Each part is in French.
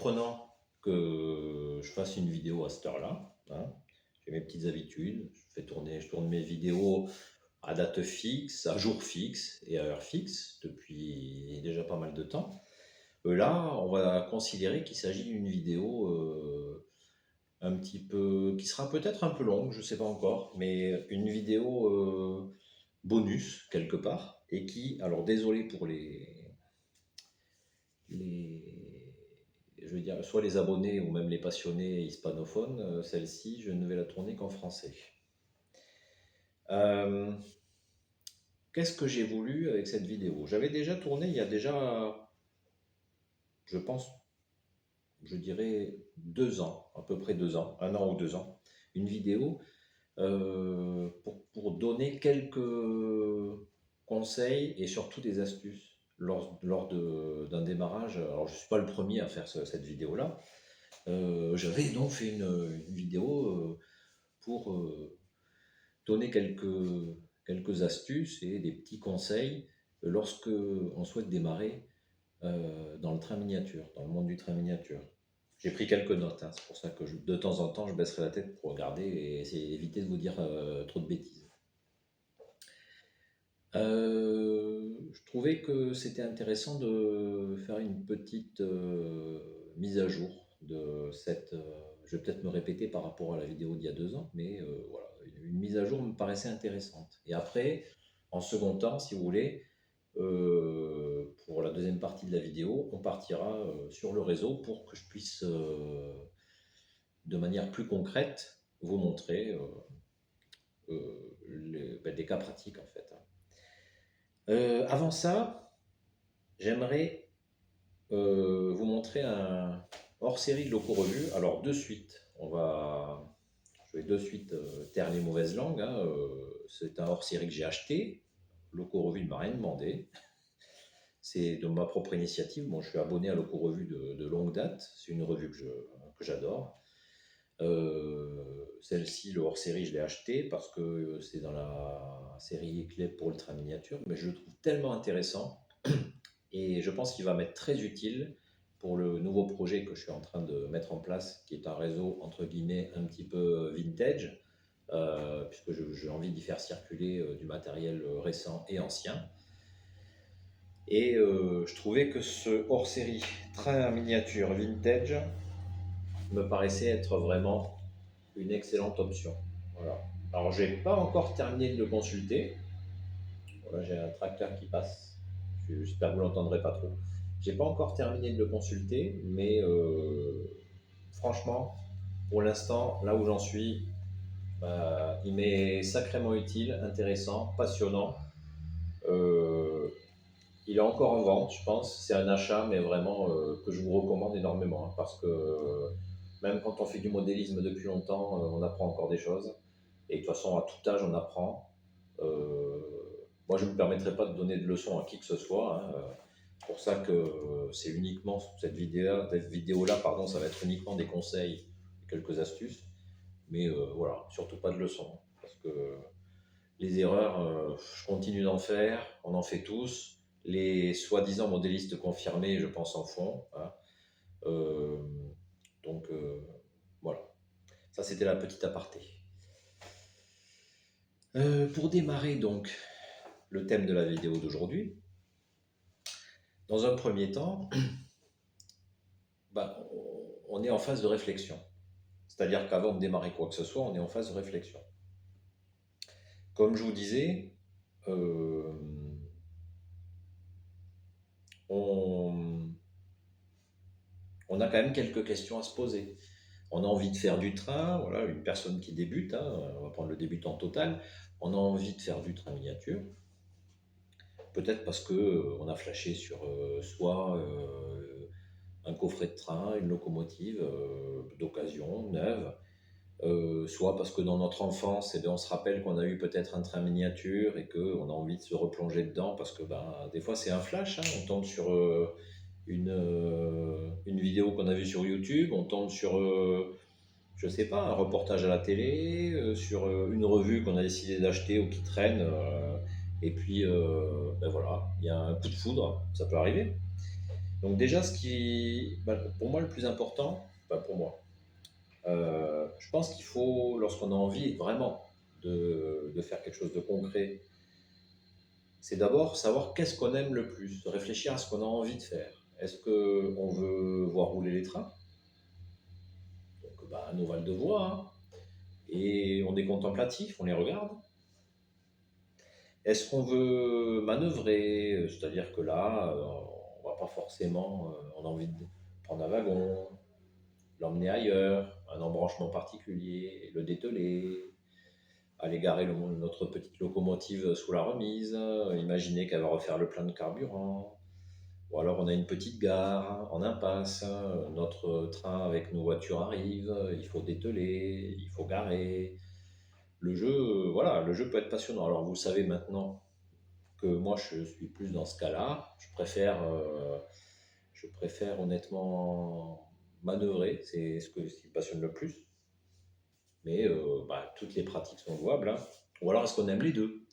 surprenant que je fasse une vidéo à cette heure-là, hein. J'ai mes petites habitudes, je tourne mes vidéos à date fixe, à jour fixe et à heure fixe depuis déjà pas mal de temps. Là, on va considérer qu'il s'agit d'une vidéo un petit peu, qui sera peut-être un peu longue, je ne sais pas encore, mais une vidéo bonus quelque part, et qui, alors désolé pour les, je veux dire, soit les abonnés ou même les passionnés hispanophones, celle-ci, je ne vais la tourner qu'en français. Euh, Qu'est-ce que j'ai voulu avec cette vidéo? J'avais déjà tourné il y a déjà, je pense, je dirais 2 ans, à peu près 2 ans, 1 an ou 2 ans, une vidéo pour donner quelques conseils et surtout des astuces d'un démarrage. Alors, je ne suis pas le premier à faire cette vidéo-là. J'avais donc fait une vidéo pour donner quelques astuces et des petits conseils lorsque on souhaite démarrer dans le train miniature, dans le monde du train miniature. J'ai pris quelques notes, hein, c'est pour ça que de temps en temps je baisserai la tête pour regarder et essayer d'éviter de vous dire trop de bêtises. Je trouvais que c'était intéressant de faire une petite mise à jour de cette. Je vais peut-être me répéter par rapport à la vidéo d'il y a 2 ans, mais voilà, une mise à jour me paraissait intéressante. Et après, en second temps, si vous voulez, pour la deuxième partie de la vidéo, on partira sur le réseau pour que je puisse, de manière plus concrète, vous montrer des cas pratiques en fait, hein. Avant ça, j'aimerais vous montrer un hors-série de Loco Revue. Alors de suite, je vais de suite taire les mauvaises langues, hein. C'est un hors-série que j'ai acheté. Loco Revue ne m'a rien demandé. C'est de ma propre initiative. Bon, je suis abonné à Loco Revue de longue date. C'est une revue que j'adore. Celle-ci, le hors-série, je l'ai acheté parce que c'est dans la série Eclep pour le train miniature, mais je le trouve tellement intéressant et je pense qu'il va m'être très utile pour le nouveau projet que je suis en train de mettre en place, qui est un réseau entre guillemets un petit peu vintage, puisque j'ai envie d'y faire circuler du matériel récent et ancien. Et je trouvais que ce hors-série train miniature vintage me paraissait être vraiment une excellente option. Voilà. Alors, j'ai pas encore terminé de le consulter. Voilà, j'ai un tracteur qui passe. J'espère que vous l'entendrez pas trop. J'ai pas encore terminé de le consulter, mais franchement, pour l'instant, là où j'en suis, il m'est sacrément utile, intéressant, passionnant. Euh, il est encore en vente, je pense. C'est un achat, mais vraiment que je vous recommande énormément, hein, parce que même quand on fait du modélisme depuis longtemps, on apprend encore des choses. Et de toute façon, à tout âge, on apprend. Euh, Moi, je ne me permettrai pas de donner de leçons à qui que ce soit, hein. C'est pour ça que c'est uniquement cette vidéo-là, pardon, ça va être uniquement des conseils, quelques astuces. Mais voilà, surtout pas de leçons. Parce que les erreurs, je continue d'en faire, on en fait tous. Les soi-disant modélistes confirmés, je pense, en font, hein. Euh, donc voilà, ça c'était la petite aparté. Pour démarrer donc le thème de la vidéo d'aujourd'hui, dans un premier temps, bah, on est en phase de réflexion. C'est-à-dire qu'avant de démarrer quoi que ce soit, on est en phase de réflexion. Comme je vous disais, euh, on, on a quand même quelques questions à se poser. On a envie de faire du train, voilà, une personne qui débute, hein, on va prendre le débutant total, on a envie de faire du train miniature, peut-être parce que on a flashé sur soit un coffret de train, une locomotive d'occasion, neuve, soit parce que dans notre enfance, eh bien, on se rappelle qu'on a eu peut-être un train miniature et qu'on a envie de se replonger dedans parce que ben, des fois c'est un flash, hein, on tombe sur une vidéo qu'on a vue sur YouTube, on tombe sur, je sais pas, un reportage à la télé, sur une revue qu'on a décidé d'acheter ou qui traîne, et puis ben voilà, il y a un coup de foudre, ça peut arriver. Donc déjà, pour moi, le plus important, pour moi, je pense qu'il faut, lorsqu'on a envie vraiment de faire quelque chose de concret, c'est d'abord savoir qu'est-ce qu'on aime le plus, de réfléchir à ce qu'on a envie de faire. Est-ce qu'on veut voir rouler les trains? Donc, un ovale de voie, hein, et on est contemplatif, on les regarde. Est-ce qu'on veut manœuvrer? C'est-à-dire que là, on va pas forcément, on a envie de prendre un wagon, l'emmener ailleurs, un embranchement particulier, le dételer, aller garer notre petite locomotive sous la remise, imaginer qu'elle va refaire le plein de carburant. Ou alors on a une petite gare en impasse, notre train avec nos voitures arrive, il faut dételer, il faut garer. Voilà, le jeu peut être passionnant. Alors vous savez maintenant que moi je suis plus dans ce cas-là. Je préfère honnêtement manœuvrer, c'est ce qui me passionne le plus. Mais toutes les pratiques sont jouables, hein. Ou alors est-ce qu'on aime les deux?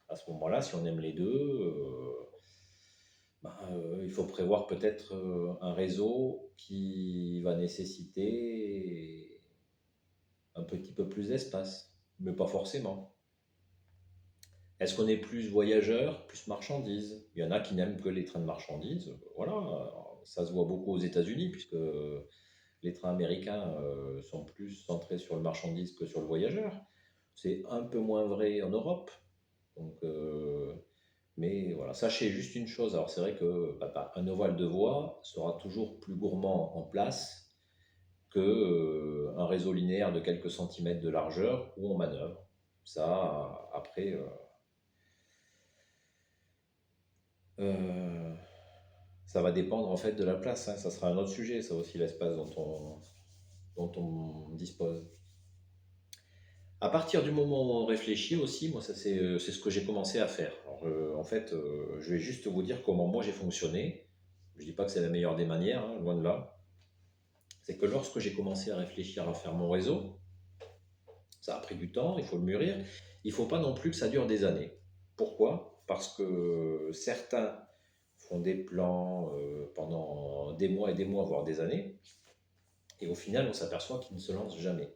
À ce moment-là, si on aime les deux, il faut prévoir peut-être un réseau qui va nécessiter un petit peu plus d'espace, mais pas forcément. Est-ce qu'on est plus voyageur, plus marchandises? Il y en a qui n'aiment que les trains de marchandises. Voilà, ça se voit beaucoup aux États-Unis, puisque les trains américains sont plus centrés sur le marchandise que sur le voyageur. C'est un peu moins vrai en Europe. Donc, mais voilà, sachez juste une chose. Alors, c'est vrai que un ovale de voie sera toujours plus gourmand en place que un réseau linéaire de quelques centimètres de largeur où on manœuvre. Ça, après, euh, ça va dépendre en fait de la place, hein. Ça sera un autre sujet, ça aussi, l'espace dont on dispose. À partir du moment où on réfléchit aussi, moi, ça c'est ce que j'ai commencé à faire. Alors, en fait, je vais juste vous dire comment moi j'ai fonctionné. Je dis pas que c'est la meilleure des manières, hein, loin de là. C'est que lorsque j'ai commencé à réfléchir à faire mon réseau, ça a pris du temps, il faut le mûrir. Il ne faut pas non plus que ça dure des années. Pourquoi? Parce que certains font des plans pendant des mois et des mois, voire des années, et au final, on s'aperçoit qu'ils ne se lancent jamais.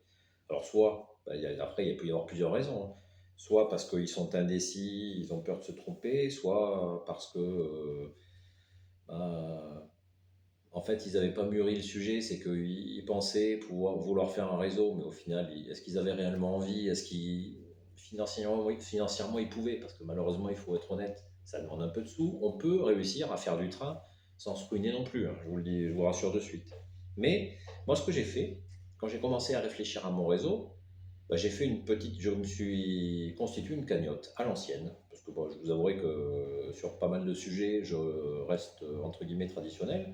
Alors, soit, après, il peut y avoir plusieurs raisons, hein. Soit parce qu'ils sont indécis, ils ont peur de se tromper, soit parce que, ben, en fait, ils n'avaient pas mûri le sujet, c'est qu'ils pensaient vouloir faire un réseau, mais au final, est-ce qu'ils avaient réellement envie? Est-ce qu'ils, financièrement, oui, financièrement, ils pouvaient? Parce que malheureusement, il faut être honnête, ça demande un peu de sous. On peut réussir à faire du train sans se ruiner non plus, hein, je vous le dis, je vous rassure de suite. Mais moi, ce que j'ai fait, quand j'ai commencé à réfléchir à mon réseau, je me suis constitué une cagnotte à l'ancienne, parce que bon, je vous avouerai que sur pas mal de sujets, je reste entre guillemets traditionnel.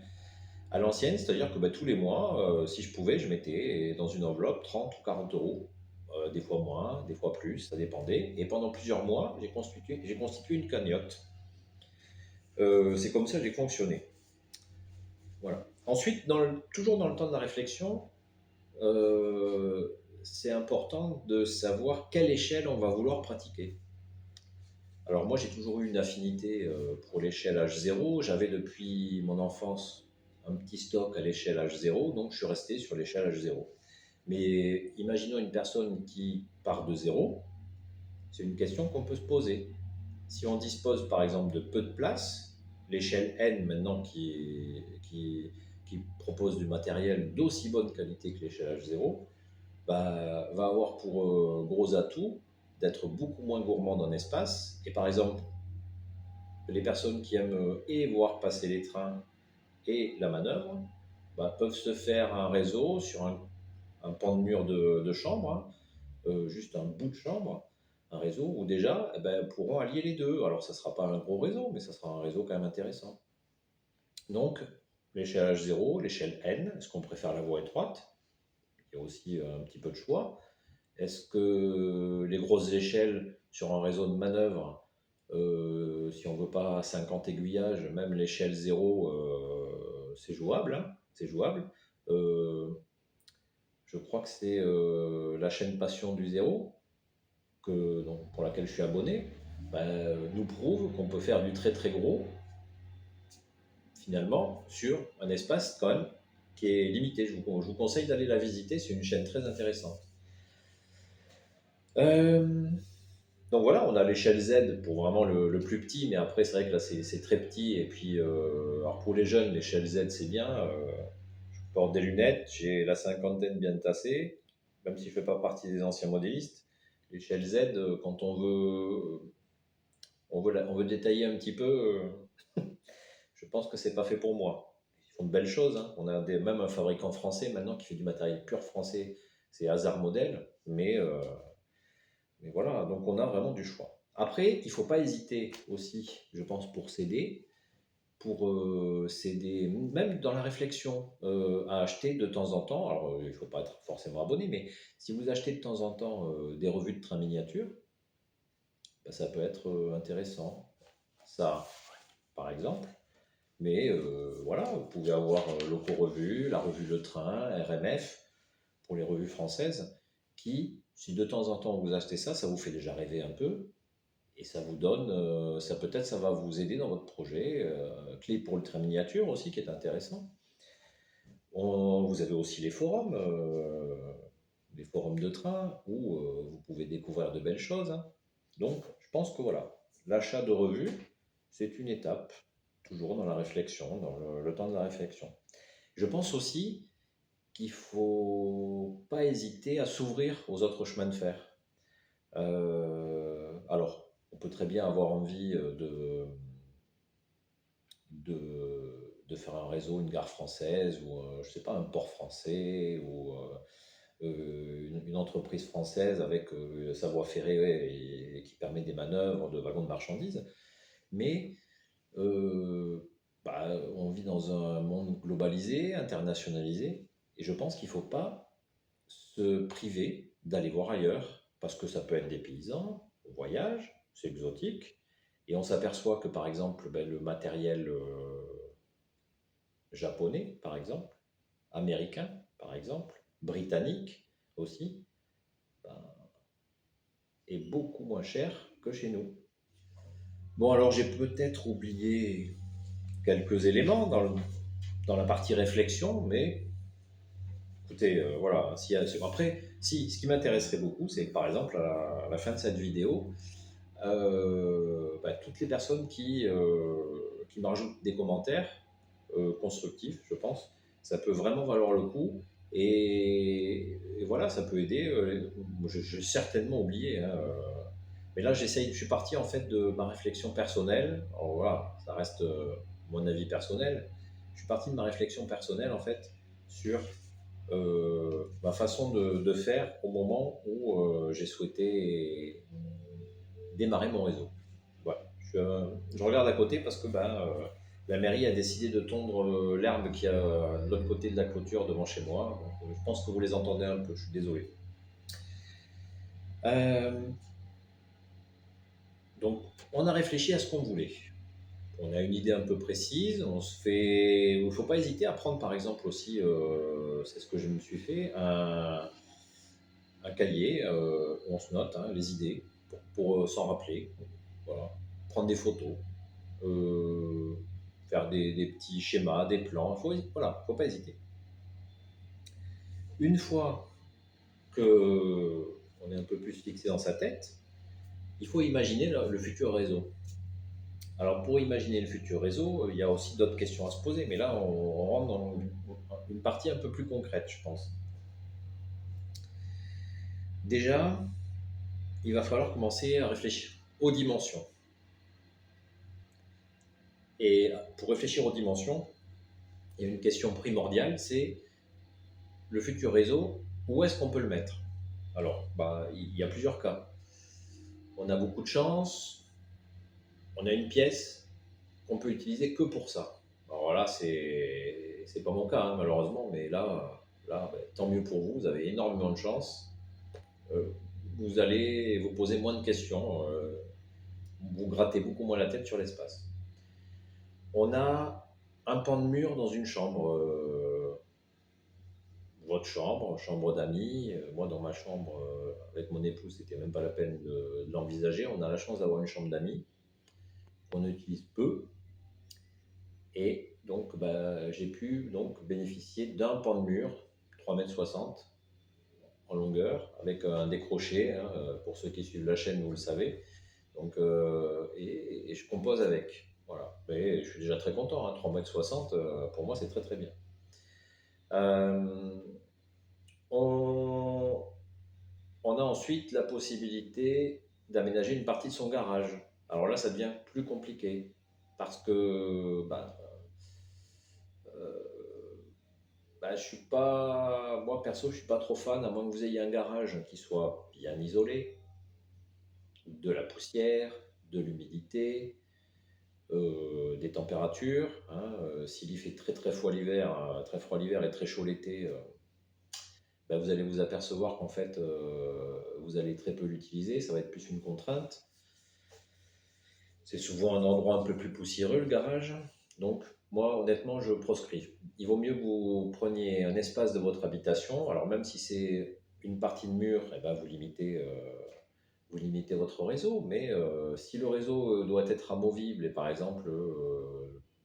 À l'ancienne, c'est-à-dire que tous les mois, si je pouvais, je mettais dans une enveloppe 30 ou 40 euros, des fois moins, des fois plus, ça dépendait. Et pendant plusieurs mois, j'ai constitué une cagnotte. C'est comme ça que j'ai fonctionné. Voilà. Ensuite, toujours dans le temps de la réflexion, euh, c'est important de savoir quelle échelle on va vouloir pratiquer. Alors moi, j'ai toujours eu une affinité pour l'échelle H0. J'avais depuis mon enfance un petit stock à l'échelle H0, donc je suis resté sur l'échelle H0. Mais imaginons une personne qui part de zéro, c'est une question qu'on peut se poser. Si on dispose par exemple de peu de place, l'échelle N maintenant qui propose du matériel d'aussi bonne qualité que l'échelle H0, va avoir pour gros atout d'être beaucoup moins gourmande en espace. Et par exemple, les personnes qui aiment et voir passer les trains et la manœuvre peuvent se faire un réseau sur un pan de mur de chambre, hein, juste un bout de chambre, un réseau où déjà pourront allier les deux. Alors ça ne sera pas un gros réseau, mais ça sera un réseau quand même intéressant. Donc l'échelle H0, l'échelle N, est-ce qu'on préfère la voie étroite? Il y a aussi un petit peu de choix. Est-ce que les grosses échelles sur un réseau de manœuvre, si on ne veut pas 50 aiguillages, même l'échelle 0, c'est jouable, hein, c'est jouable. Je crois que c'est la chaîne Passion du Zéro, donc, pour laquelle je suis abonné, nous prouve qu'on peut faire du très très gros finalement sur un espace quand même qui est limité. Je vous conseille d'aller la visiter, c'est une chaîne très intéressante. Euh, donc voilà, on a l'échelle Z pour vraiment le plus petit, mais après c'est vrai que là c'est très petit. Et puis, alors pour les jeunes, l'échelle Z c'est bien. Je porte des lunettes, j'ai la cinquantaine bien tassée, même si je ne fais pas partie des anciens modélistes. L'échelle Z, quand on veut détailler un petit peu, je pense que c'est pas fait pour moi. Ils font de belles choses, hein. On a même un fabricant français maintenant qui fait du matériel pur français, c'est Hazard Model, mais voilà, donc on a vraiment du choix. Après, il ne faut pas hésiter aussi, je pense, pour s'aider, même dans la réflexion, à acheter de temps en temps. Alors, il ne faut pas être forcément abonné, mais si vous achetez de temps en temps des revues de train miniature, ben, ça peut être intéressant. Ça, par exemple. Mais voilà, vous pouvez avoir Loco Revue, la revue Le Train, RMF, pour les revues françaises, qui, si de temps en temps vous achetez ça, ça vous fait déjà rêver un peu. Et ça vous donne, ça peut-être, ça va vous aider dans votre projet. Clé pour le train miniature aussi, qui est intéressant. Vous avez aussi les forums de train, où vous pouvez découvrir de belles choses, hein. Donc, je pense que voilà, l'achat de revues, c'est une étape, toujours dans la réflexion, dans le temps de la réflexion. Je pense aussi qu'il faut pas hésiter à s'ouvrir aux autres chemins de fer. Alors, on peut très bien avoir envie de faire un réseau, une gare française, ou je sais pas, un port français, ou une entreprise française avec sa voie ferrée et qui permet des manœuvres de wagons de marchandises. Mais on vit dans un monde globalisé, internationalisé, et je pense qu'il ne faut pas se priver d'aller voir ailleurs, parce que ça peut être des paysans, au voyage, c'est exotique, et on s'aperçoit que par exemple, ben, le matériel japonais, par exemple, américain, par exemple, britannique aussi, ben, est beaucoup moins cher que chez nous. Bon, alors j'ai peut-être oublié quelques éléments dans la partie réflexion, mais écoutez, voilà. Après, si, ce qui m'intéresserait beaucoup, c'est que par exemple, à la fin de cette vidéo, toutes les personnes qui me rajoutent des commentaires constructifs, je pense, ça peut vraiment valoir le coup. Et voilà, ça peut aider. J'ai certainement oublié, hein, mais là, je suis parti en fait de ma réflexion personnelle. Alors voilà, ça reste mon avis personnel. Je suis parti de ma réflexion personnelle en fait sur ma façon de faire au moment où j'ai souhaité démarrer mon réseau. Voilà. Je regarde à côté parce que la mairie a décidé de tondre l'herbe qui a de l'autre côté de la clôture devant chez moi. Donc, je pense que vous les entendez un peu, je suis désolé. Euh, donc, on a réfléchi à ce qu'on voulait. On a une idée un peu précise. Il ne faut pas hésiter à prendre par exemple aussi, c'est ce que je me suis fait, un cahier où on se note hein, les idées pour s'en rappeler. Voilà. Prendre des photos, euh, faire des petits schémas, des plans. Voilà, faut pas hésiter. Une fois que on est un peu plus fixé dans sa tête, il faut imaginer le futur réseau. Alors pour imaginer le futur réseau, il y a aussi d'autres questions à se poser, mais là on rentre dans une partie un peu plus concrète, je pense. Déjà, il va falloir commencer à réfléchir aux dimensions. Et pour réfléchir aux dimensions, il y a une question primordiale, c'est le futur réseau, où est-ce qu'on peut le mettre? Alors, il y a plusieurs cas. On a beaucoup de chance, on a une pièce qu'on peut utiliser que pour ça. Alors là, c'est pas mon cas, hein, malheureusement, mais là tant mieux pour vous, vous avez énormément de chance. Euh, vous allez vous poser moins de questions, vous grattez beaucoup moins la tête sur l'espace. On a un pan de mur dans une chambre, votre chambre, chambre d'amis. Moi, dans ma chambre, avec mon épouse, c'était même pas la peine de l'envisager. On a la chance d'avoir une chambre d'amis qu'on utilise peu. Et donc j'ai pu donc bénéficier d'un pan de mur, 3,60 m en longueur, avec un décroché, hein, pour ceux qui suivent la chaîne, vous le savez. Donc, et je compose avec. Voilà. Mais je suis déjà très content, hein, 3,60 m, pour moi c'est très très bien. Euh, on, on a ensuite la possibilité d'aménager une partie de son garage. Alors là, ça devient plus compliqué parce que je suis pas, moi perso, je suis pas trop fan, à moins que vous ayez un garage qui soit bien isolé, de la poussière, de l'humidité, des températures. Hein, s'il y fait très très froid l'hiver, et très chaud l'été, vous allez vous apercevoir qu'en fait, vous allez très peu l'utiliser, ça va être plus une contrainte. C'est souvent un endroit un peu plus poussiéreux, le garage. Donc, moi, honnêtement, je proscris. Il vaut mieux que vous preniez un espace de votre habitation. Alors, même si c'est une partie de mur, vous limitez votre réseau. Mais si le réseau doit être amovible et par exemple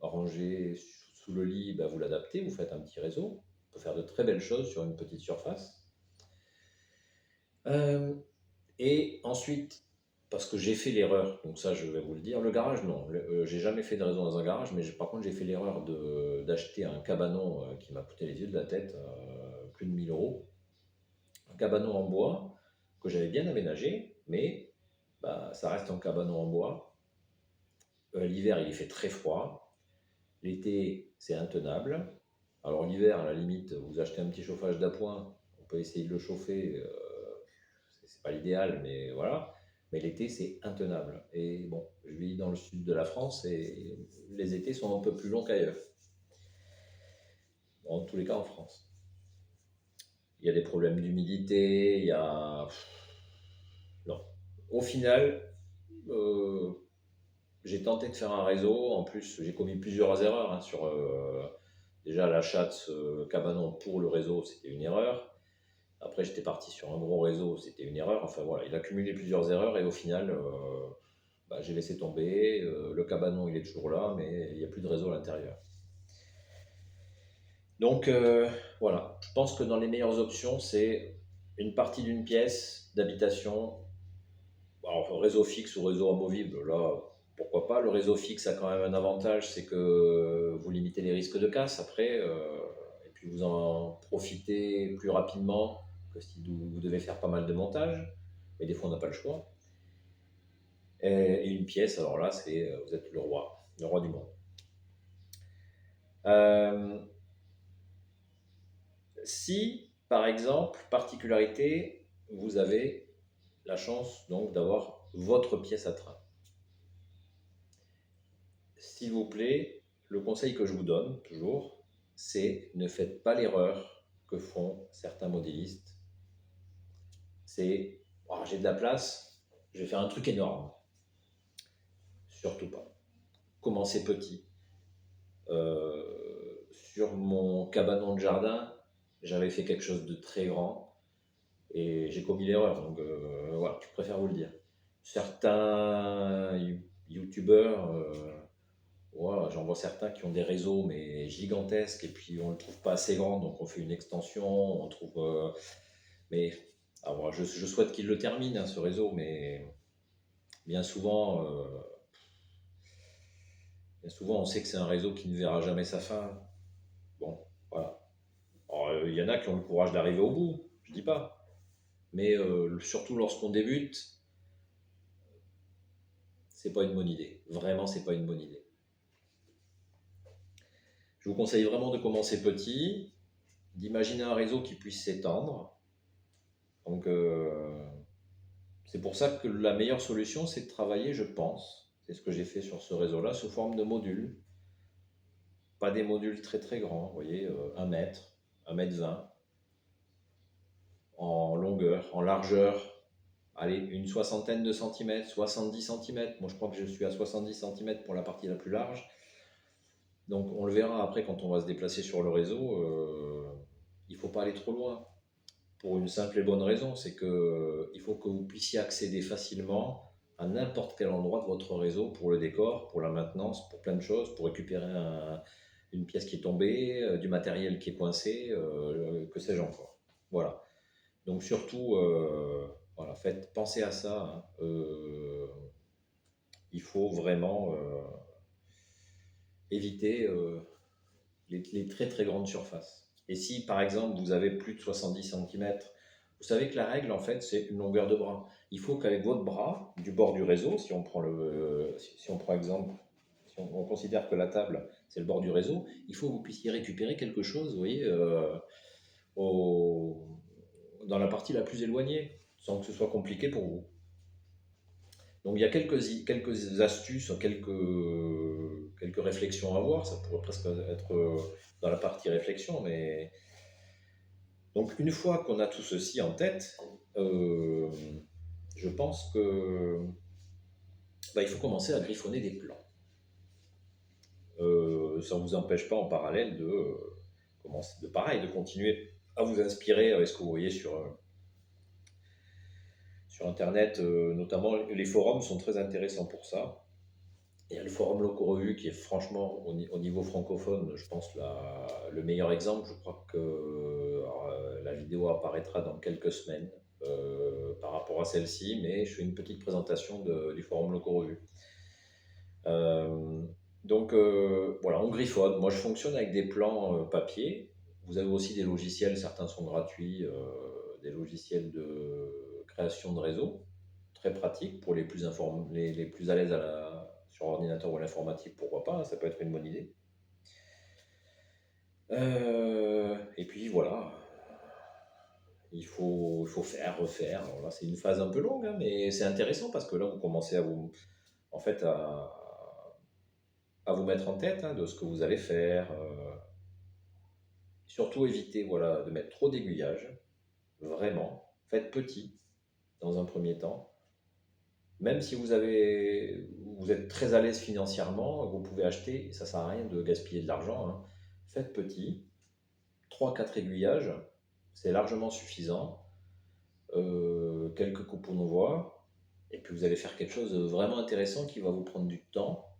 rangé sous le lit, vous l'adaptez, vous faites un petit réseau. On peut faire de très belles choses sur une petite surface. Et ensuite, parce que j'ai fait l'erreur, donc ça je vais vous le dire, le garage non, j'ai jamais fait de réseau dans un garage, mais par contre j'ai fait l'erreur d'acheter un cabanon qui m'a coûté les yeux de la tête, plus de 1 000 euros. Un cabanon en bois que j'avais bien aménagé, mais ça reste un cabanon en bois. L'hiver il fait très froid, l'été c'est intenable. Alors l'hiver à la limite vous achetez un petit chauffage d'appoint, on peut essayer de le chauffer, c'est pas l'idéal, mais voilà. Mais l'été, c'est intenable. Et bon, je vis dans le sud de la France et les étés sont un peu plus longs qu'ailleurs. En tous les cas, en France. Il y a des problèmes d'humidité, il y a. Non. Au final, euh, j'ai tenté de faire un réseau. En plus, j'ai commis plusieurs erreurs, hein, sur. Déjà, l'achat de ce cabanon pour le réseau, c'était une erreur. Après, j'étais parti sur un gros réseau, c'était une erreur. Enfin voilà, il a cumulé plusieurs erreurs et au final, j'ai laissé tomber. Le cabanon, il est toujours là, mais il n'y a plus de réseau à l'intérieur. Donc voilà, je pense que dans les meilleures options, c'est une partie d'une pièce d'habitation. Alors, réseau fixe ou réseau amovible, là, pourquoi pas. Le réseau fixe a quand même un avantage, c'est que vous limitez les risques de casse après, et puis vous en profitez plus rapidement que si vous devez faire pas mal de montage, mais des fois on n'a pas le choix. Et une pièce, alors là, vous êtes le roi du monde. Euh, Si, par exemple, particularité, vous avez la chance donc d'avoir votre pièce à train. S'il vous plaît, le conseil que je vous donne toujours, c'est ne faites pas l'erreur que font certains modélistes. C'est j'ai de la place, je vais faire un truc énorme. Surtout pas. Commencez petit. Sur mon cabanon de jardin, j'avais fait quelque chose de très grand et j'ai commis l'erreur. Donc voilà, je préfère vous le dire. Certains youtubeurs, voilà, j'en vois certains qui ont des réseaux mais gigantesques et puis on ne le trouve pas assez grand, donc on fait une extension, on trouve. Mais alors, je souhaite qu'il le termine, hein, ce réseau, mais bien souvent, on sait que c'est un réseau qui ne verra jamais sa fin. Bon, voilà. Alors, il y en a qui ont le courage d'arriver au bout, je dis pas. Mais surtout lorsqu'on débute, c'est pas une bonne idée. Vraiment, c'est pas une bonne idée. Je vous conseille vraiment de commencer petit, d'imaginer un réseau qui puisse s'étendre. Donc, c'est pour ça que la meilleure solution, c'est de travailler, je pense, c'est ce que j'ai fait sur ce réseau-là, sous forme de modules. Pas des modules très très grands, vous voyez, 1 mètre, 1,20 m en longueur, en largeur, allez, une soixantaine de centimètres, 70 centimètres. Moi, je crois que je suis à 70 centimètres pour la partie la plus large. Donc, on le verra après quand on va se déplacer sur le réseau. Il ne faut pas aller trop loin. Pour une simple et bonne raison, c'est qu'il faut que vous puissiez accéder facilement à n'importe quel endroit de votre réseau pour le décor, pour la maintenance, pour plein de choses, pour récupérer une pièce qui est tombée, du matériel qui est coincé, que sais-je encore. Voilà. Donc surtout, voilà, pensez à ça, hein. Il faut vraiment éviter les très très grandes surfaces. Et si par exemple vous avez plus de 70 centimètres, vous savez que la règle en fait c'est une longueur de bras. Il faut qu'avec votre bras, du bord du réseau, si on prend si on prend exemple, si on considère que la table c'est le bord du réseau, il faut que vous puissiez récupérer quelque chose, vous voyez, au- dans la partie la plus éloignée, sans que ce soit compliqué pour vous. Donc il y a quelques astuces, quelques réflexions à voir, ça pourrait presque être dans la partie réflexion, mais donc une fois qu'on a tout ceci en tête, je pense que il faut commencer à griffonner des plans. Ça ne vous empêche pas en parallèle de continuer à vous inspirer avec ce que vous voyez sur Internet, notamment les forums sont très intéressants pour ça. Il y a le forum Loco Revue qui est franchement au niveau francophone, je pense, le meilleur exemple. Je crois que la vidéo apparaîtra dans quelques semaines par rapport à celle-ci, mais je fais une petite présentation du forum Loco Revue. Donc voilà, on griffonne. Moi, je fonctionne avec des plans papier. Vous avez aussi des logiciels, certains sont gratuits, des logiciels de création de réseau, très pratiques pour les plus à l'aise sur ordinateur ou à l'informatique, pourquoi pas, hein, ça peut être une bonne idée. Et puis voilà, il faut faire, refaire. Alors là, c'est une phase un peu longue, hein, mais c'est intéressant parce que là, vous commencez en fait, à vous mettre en tête hein, de ce que vous allez faire. Surtout évitez voilà, de mettre trop d'aiguillage, vraiment. Faites petit dans un premier temps. Même si vous êtes très à l'aise financièrement, vous pouvez acheter, ça ne sert à rien de gaspiller de l'argent, hein. Faites petit, 3-4 aiguillages, c'est largement suffisant. Quelques coupons de voix, et puis vous allez faire quelque chose de vraiment intéressant qui va vous prendre du temps.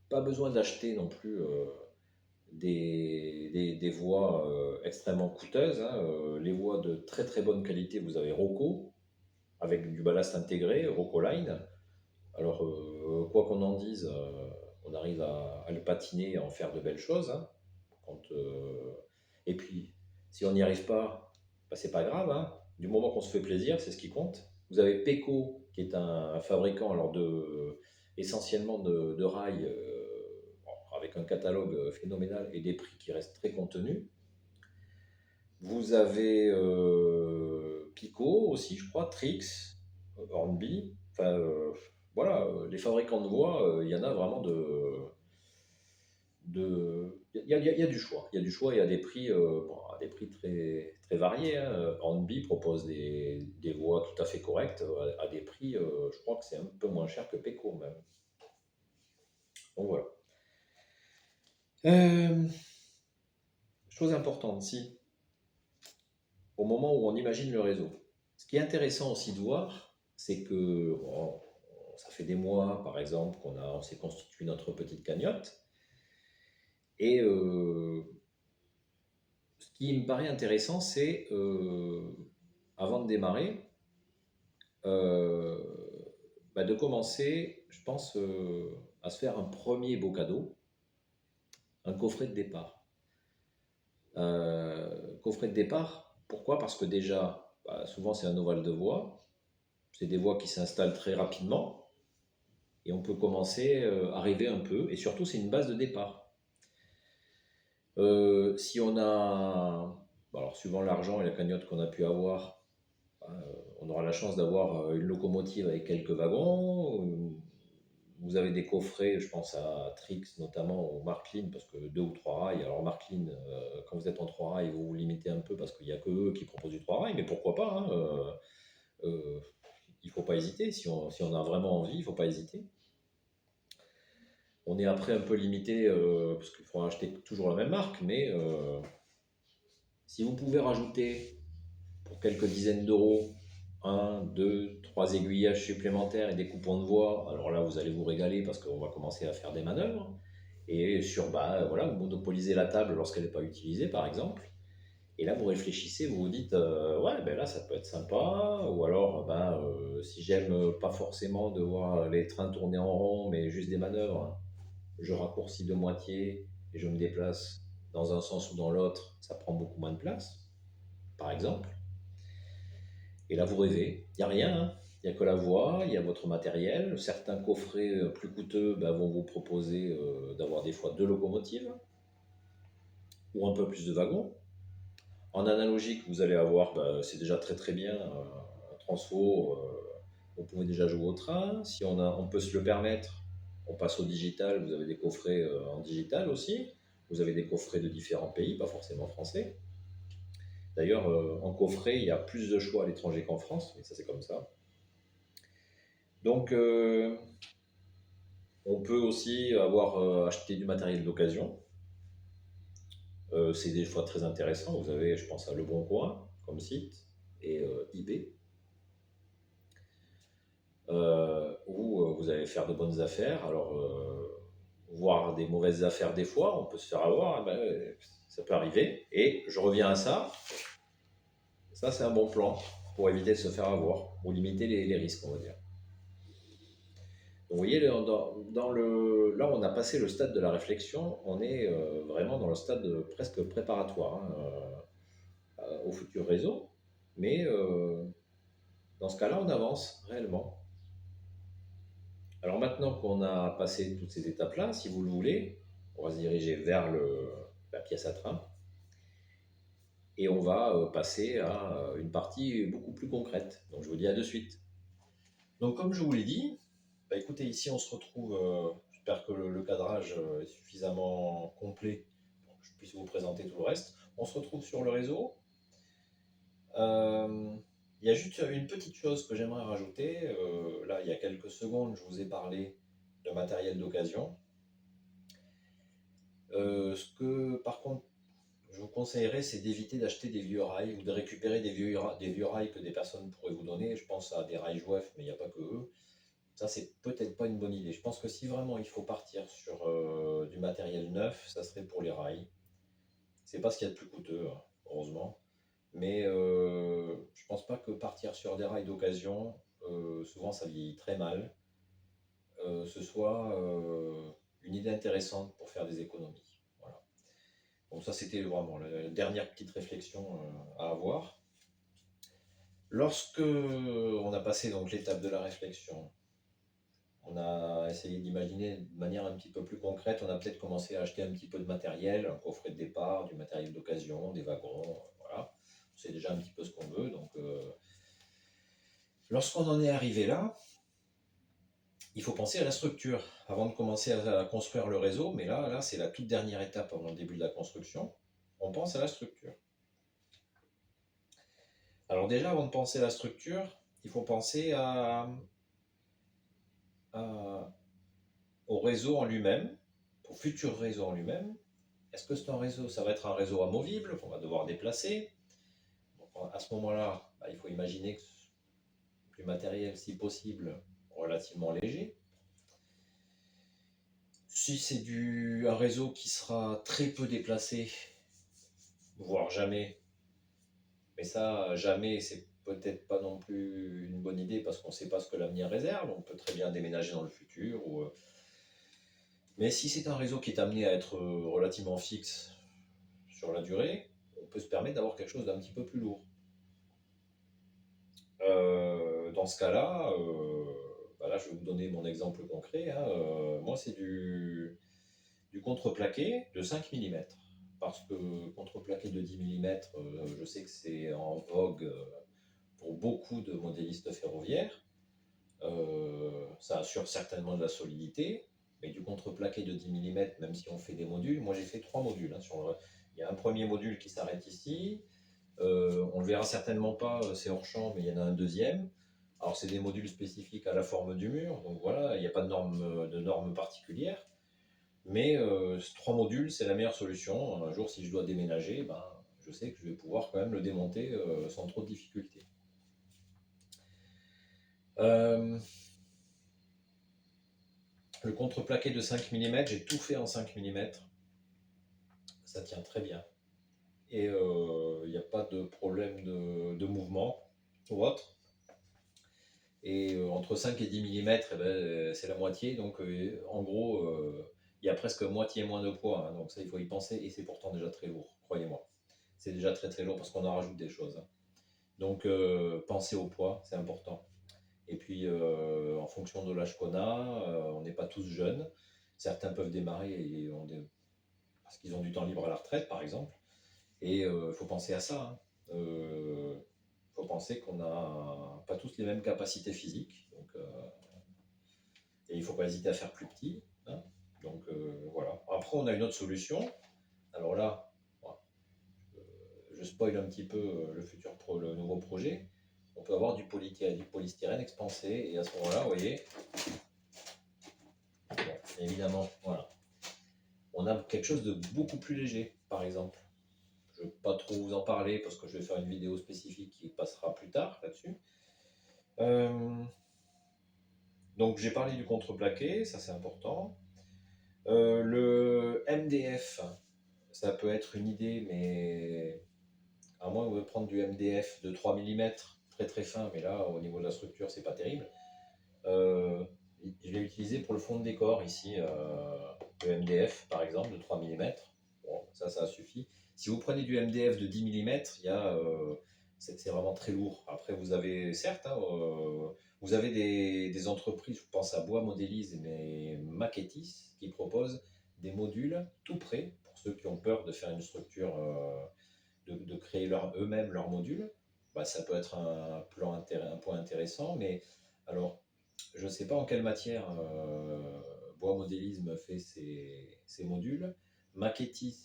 Pas besoin d'acheter non plus des voix extrêmement coûteuses, hein. Les voix de très très bonne qualité, vous avez Rocco, avec du ballast intégré, Rocco Line. Alors, quoi qu'on en dise, on arrive à le patiner et à en faire de belles choses, hein. Et puis, si on n'y arrive pas, c'est pas grave, hein. Du moment qu'on se fait plaisir, c'est ce qui compte. Vous avez Peco, qui est un fabricant alors essentiellement de rails, avec un catalogue phénoménal et des prix qui restent très contenus. Vous avez Pico aussi, je crois, Trix, Hornby. Enfin, voilà, les fabricants de voix, il y en a vraiment il y a du choix. Il y a du choix et à des prix, à des prix très, très variés, hein. Hornby propose des voix tout à fait correctes à des prix, je crois que c'est un peu moins cher que Peco même. Donc voilà. Chose importante, si, au moment où on imagine le réseau, ce qui est intéressant aussi de voir, c'est que ça fait des mois, par exemple, on s'est constitué notre petite cagnotte. Et ce qui me paraît intéressant, c'est, avant de démarrer, de commencer, je pense, à se faire un premier beau cadeau, un coffret de départ. Coffret de départ, pourquoi? Parce que déjà, souvent c'est un ovale de voix, c'est des voix qui s'installent très rapidement, et on peut commencer à rêver un peu, et surtout c'est une base de départ. Si on a, alors suivant l'argent et la cagnotte qu'on a pu avoir, on aura la chance d'avoir une locomotive avec quelques wagons. Vous avez des coffrets, je pense à Trix notamment, ou Marklin, parce que 2 ou 3 rails. Alors Marklin, quand vous êtes en 3 rails, vous vous limitez un peu parce qu'il n'y a que eux qui proposent du 3 rails, mais pourquoi pas, hein, il ne faut pas hésiter. Si on a vraiment envie, il ne faut pas hésiter. On est après un peu limité parce qu'il faudra acheter toujours la même marque, mais si vous pouvez rajouter pour quelques dizaines d'euros 1, 2, 3 aiguillages supplémentaires et des coupons de voix, alors là vous allez vous régaler parce qu'on va commencer à faire des manœuvres. Et sur, bah, voilà, vous monopolisez la table lorsqu'elle n'est pas utilisée, par exemple. Et là, vous réfléchissez, vous vous dites, ouais, ben là, ça peut être sympa. Ou alors, ben, si j'aime pas forcément de voir les trains tourner en rond, mais juste des manœuvres, je raccourcis de moitié et je me déplace dans un sens ou dans l'autre, ça prend beaucoup moins de place, par exemple. Et là, vous rêvez. Il n'y a rien, hein. Il n'y a que la voie, il y a votre matériel. Certains coffrets plus coûteux ben, vont vous proposer d'avoir des fois deux locomotives ou un peu plus de wagons. En analogique, vous allez avoir, bah, c'est déjà très très bien, un transfo, vous pouvez déjà jouer au train. Si on peut se le permettre, on passe au digital, vous avez des coffrets en digital aussi. Vous avez des coffrets de différents pays, pas forcément français. D'ailleurs, en coffret, il y a plus de choix à l'étranger qu'en France, mais ça c'est comme ça. Donc, on peut aussi avoir acheté du matériel d'occasion. C'est des fois très intéressant. Vous avez, je pense, à Le Bon Coin comme site et eBay. Où vous allez faire de bonnes affaires. Alors, voir des mauvaises affaires des fois, on peut se faire avoir, hein, ben, ça peut arriver. Et je reviens à ça, ça c'est un bon plan pour éviter de se faire avoir, ou limiter les risques, on va dire. Donc, vous voyez, là on a passé le stade de la réflexion, on est vraiment dans le stade presque préparatoire hein, au futur réseau, mais dans ce cas-là on avance réellement. Alors maintenant qu'on a passé toutes ces étapes-là, si vous le voulez, on va se diriger vers la pièce à train et on va passer à une partie beaucoup plus concrète. Donc je vous dis à de suite. Donc comme je vous l'ai dit, bah, écoutez, ici on se retrouve, j'espère que le cadrage est suffisamment complet pour que je puisse vous présenter tout le reste. On se retrouve sur le réseau. Euh, il y a juste une petite chose que j'aimerais rajouter. Là, il y a quelques secondes, je vous ai parlé de matériel d'occasion. Ce que, par contre, je vous conseillerais, c'est d'éviter d'acheter des vieux rails ou de récupérer des vieux rails que des personnes pourraient vous donner. Je pense à des rails Jouef, mais il n'y a pas que eux. Ça, c'est peut-être pas une bonne idée. Je pense que si vraiment il faut partir sur du matériel neuf, ça serait pour les rails. C'est pas ce qu'il y a de plus coûteux, hein, heureusement. Mais je pense pas que partir sur des rails d'occasion, souvent ça vieillit très mal, ce soit une idée intéressante pour faire des économies. Voilà. Donc ça, c'était vraiment la dernière petite réflexion à avoir. Lorsque on a passé donc l'étape de la réflexion, on a essayé d'imaginer de manière un petit peu plus concrète, on a peut-être commencé à acheter un petit peu de matériel, un coffret de départ, du matériel d'occasion, des wagons, voilà. On sait déjà un petit peu ce qu'on veut. Donc, lorsqu'on en est arrivé là, il faut penser à la structure avant de commencer à construire le réseau. Mais là c'est la toute dernière étape avant le début de la construction. On pense à la structure. Alors déjà, avant de penser à la structure, il faut penser au réseau en lui-même, au futur réseau en lui-même. Est-ce que c'est un réseau, ça va être un réseau amovible qu'on va devoir déplacer? Donc, à ce moment-là, bah, il faut imaginer que du matériel, si possible, relativement léger. Si c'est un réseau qui sera très peu déplacé, voire jamais, mais ça, jamais, c'est peut-être pas non plus une bonne idée parce qu'on ne sait pas ce que l'avenir réserve. On peut très bien déménager dans le futur. Mais si c'est un réseau qui est amené à être relativement fixe sur la durée, on peut se permettre d'avoir quelque chose d'un petit peu plus lourd. Dans ce cas-là, bah là, je vais vous donner mon exemple concret, hein. Moi, c'est du contreplaqué de 5 mm. Parce que contreplaqué de 10 mm, je sais que c'est en vogue pour beaucoup de modélistes ferroviaires. Ça assure certainement de la solidité, mais du contreplaqué de 10 mm, même si on fait des modules, moi j'ai fait 3 modules. Hein, il y a un premier module qui s'arrête ici, on ne le verra certainement pas, c'est hors champ, mais il y en a un deuxième. Alors c'est des modules spécifiques à la forme du mur, donc voilà, il n'y a pas de normes particulières. Mais 3 modules, c'est la meilleure solution. Un jour, si je dois déménager, ben, je sais que je vais pouvoir quand même le démonter sans trop de difficultés. Le contreplaqué de 5 mm, j'ai tout fait en 5 mm. Ça tient très bien. Et il n'y a pas de problème de mouvement ou autre. Et entre 5 et 10 mm, c'est la moitié. Donc en gros, il y a presque moitié moins de poids. Hein, donc ça, il faut y penser. Et c'est pourtant déjà très lourd, croyez-moi. C'est déjà très très lourd parce qu'on en rajoute des choses. Hein. Donc pensez au poids, c'est important. Et puis en fonction de l'âge qu'on a, on n'est pas tous jeunes. Certains peuvent démarrer parce qu'ils ont du temps libre à la retraite, par exemple. Et il faut penser à ça. Hein. Faut penser qu'on n'a pas tous les mêmes capacités physiques. Donc, et il ne faut pas hésiter à faire plus petit. Hein. Donc voilà. Après, on a une autre solution. Alors là, voilà, je spoil un petit peu le nouveau projet. On peut avoir du polystyrène expansé. Et à ce moment-là, vous voyez, bon, évidemment, voilà. On a quelque chose de beaucoup plus léger, par exemple. Je ne vais pas trop vous en parler parce que je vais faire une vidéo spécifique qui passera plus tard là-dessus. Donc j'ai parlé du contreplaqué, ça c'est important. Le MDF, ça peut être une idée, mais à moins de prendre du MDF de 3 mm, très très fin, mais là au niveau de la structure c'est pas terrible. Je l'ai utilisé pour le fond de décor ici, le MDF par exemple de 3 mm. Bon, ça suffit. Si vous prenez du MDF de 10 mm, c'est vraiment très lourd. Après, vous avez, certes, hein, vous avez des entreprises, je pense à Bois Modélise, mais Maquettis, qui proposent des modules tout prêts pour ceux qui ont peur de faire une structure, de créer eux-mêmes leur module. Bah, ça peut être un point intéressant, mais alors, je ne sais pas en quelle matière Bois Modélisme fait ses modules. Maquettis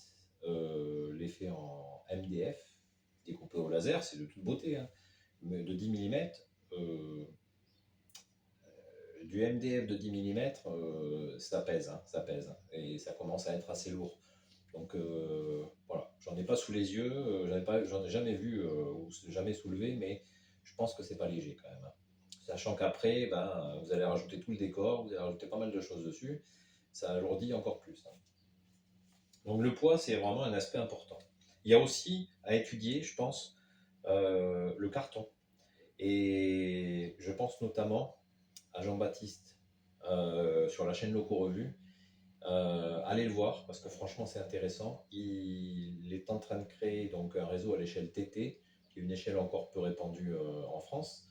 les fait en MDF, découpé au laser, c'est de toute beauté, hein, mais de 10 mm. Du MDF de 10 mm, ça pèse, hein, ça pèse, hein, et ça commence à être assez lourd. Donc voilà, j'en ai pas sous les yeux, j'en ai jamais vu ou jamais soulevé, mais je pense que c'est pas léger quand même. Hein. Sachant qu'après, vous allez rajouter tout le décor, vous allez rajouter pas mal de choses dessus, ça alourdit encore plus. Hein. Donc le poids, c'est vraiment un aspect important. Il y a aussi à étudier, je pense, le carton. Et je pense notamment à Jean-Baptiste sur la chaîne Loco Revue. Allez le voir parce que franchement c'est intéressant. Il est en train de créer donc un réseau à l'échelle TT, qui est une échelle encore peu répandue en France.